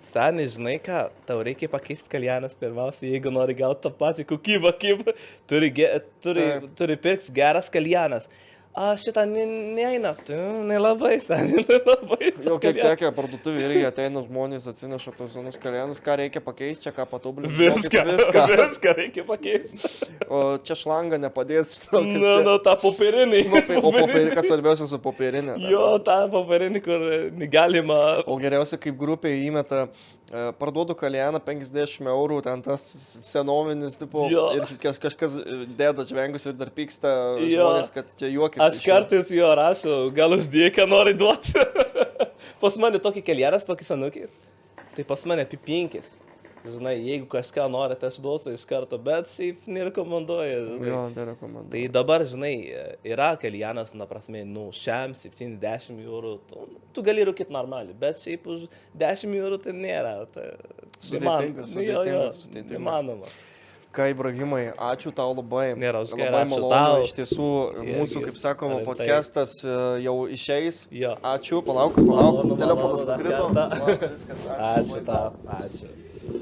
Seniai, žinai ką, tau reikia pakeisti kaljanas pirmiausia, jeigu nori gauti tą patį kokybą, turi pirks geras kaljanas. Šitą neeina, nelabai, seniai, nelabai. Jau kiek tekia parduotuvė irgi ateina žmonės, atsineša tos vienus kaljanus, ką reikia pakeisti, čia ką patobulinti. Viską reikia pakeisti. O čia šlangą nepadės. Ta popierinį. O popierinį, kas svarbiausia su popierinė. Jo, ta popierinį, kur negalima. O geriausia, kaip grupė įmeta, parduodu kaljaną 50 eurų, ten tas senovinis, tipo, ir kažkas deda žvengus ir dar pyksta žmonės, kad čia juokis. Aš kartais jo rašau, gal uždėk, ką nori duoti. Pas mane tokį kaljanas, tokį senukis. Tai pas mane apie 5. Žinai, jeigu kažką nori, tai aš duosiu iš karto, bet šiaip nerekomenduoju. Žinai. Jo, nerekomenduoju. Tai dabar, žinai, yra kaljanas, na prasme, 70 eurų. Tu gali rūkyti normaliai, bet šiaip už 10 eurų tai nėra. Tai sudėtinga. Nemanoma. Ką, Ibrahimai, ačiū tau labai. Nėra, už gerą, labai ačiū malonu. tau. Iš tiesų, mūsų, kaip sakoma, podcastas jau išeis. Jo. Ačiū, palauk. Telefonas nukrito. Ačiū tau, ačiū.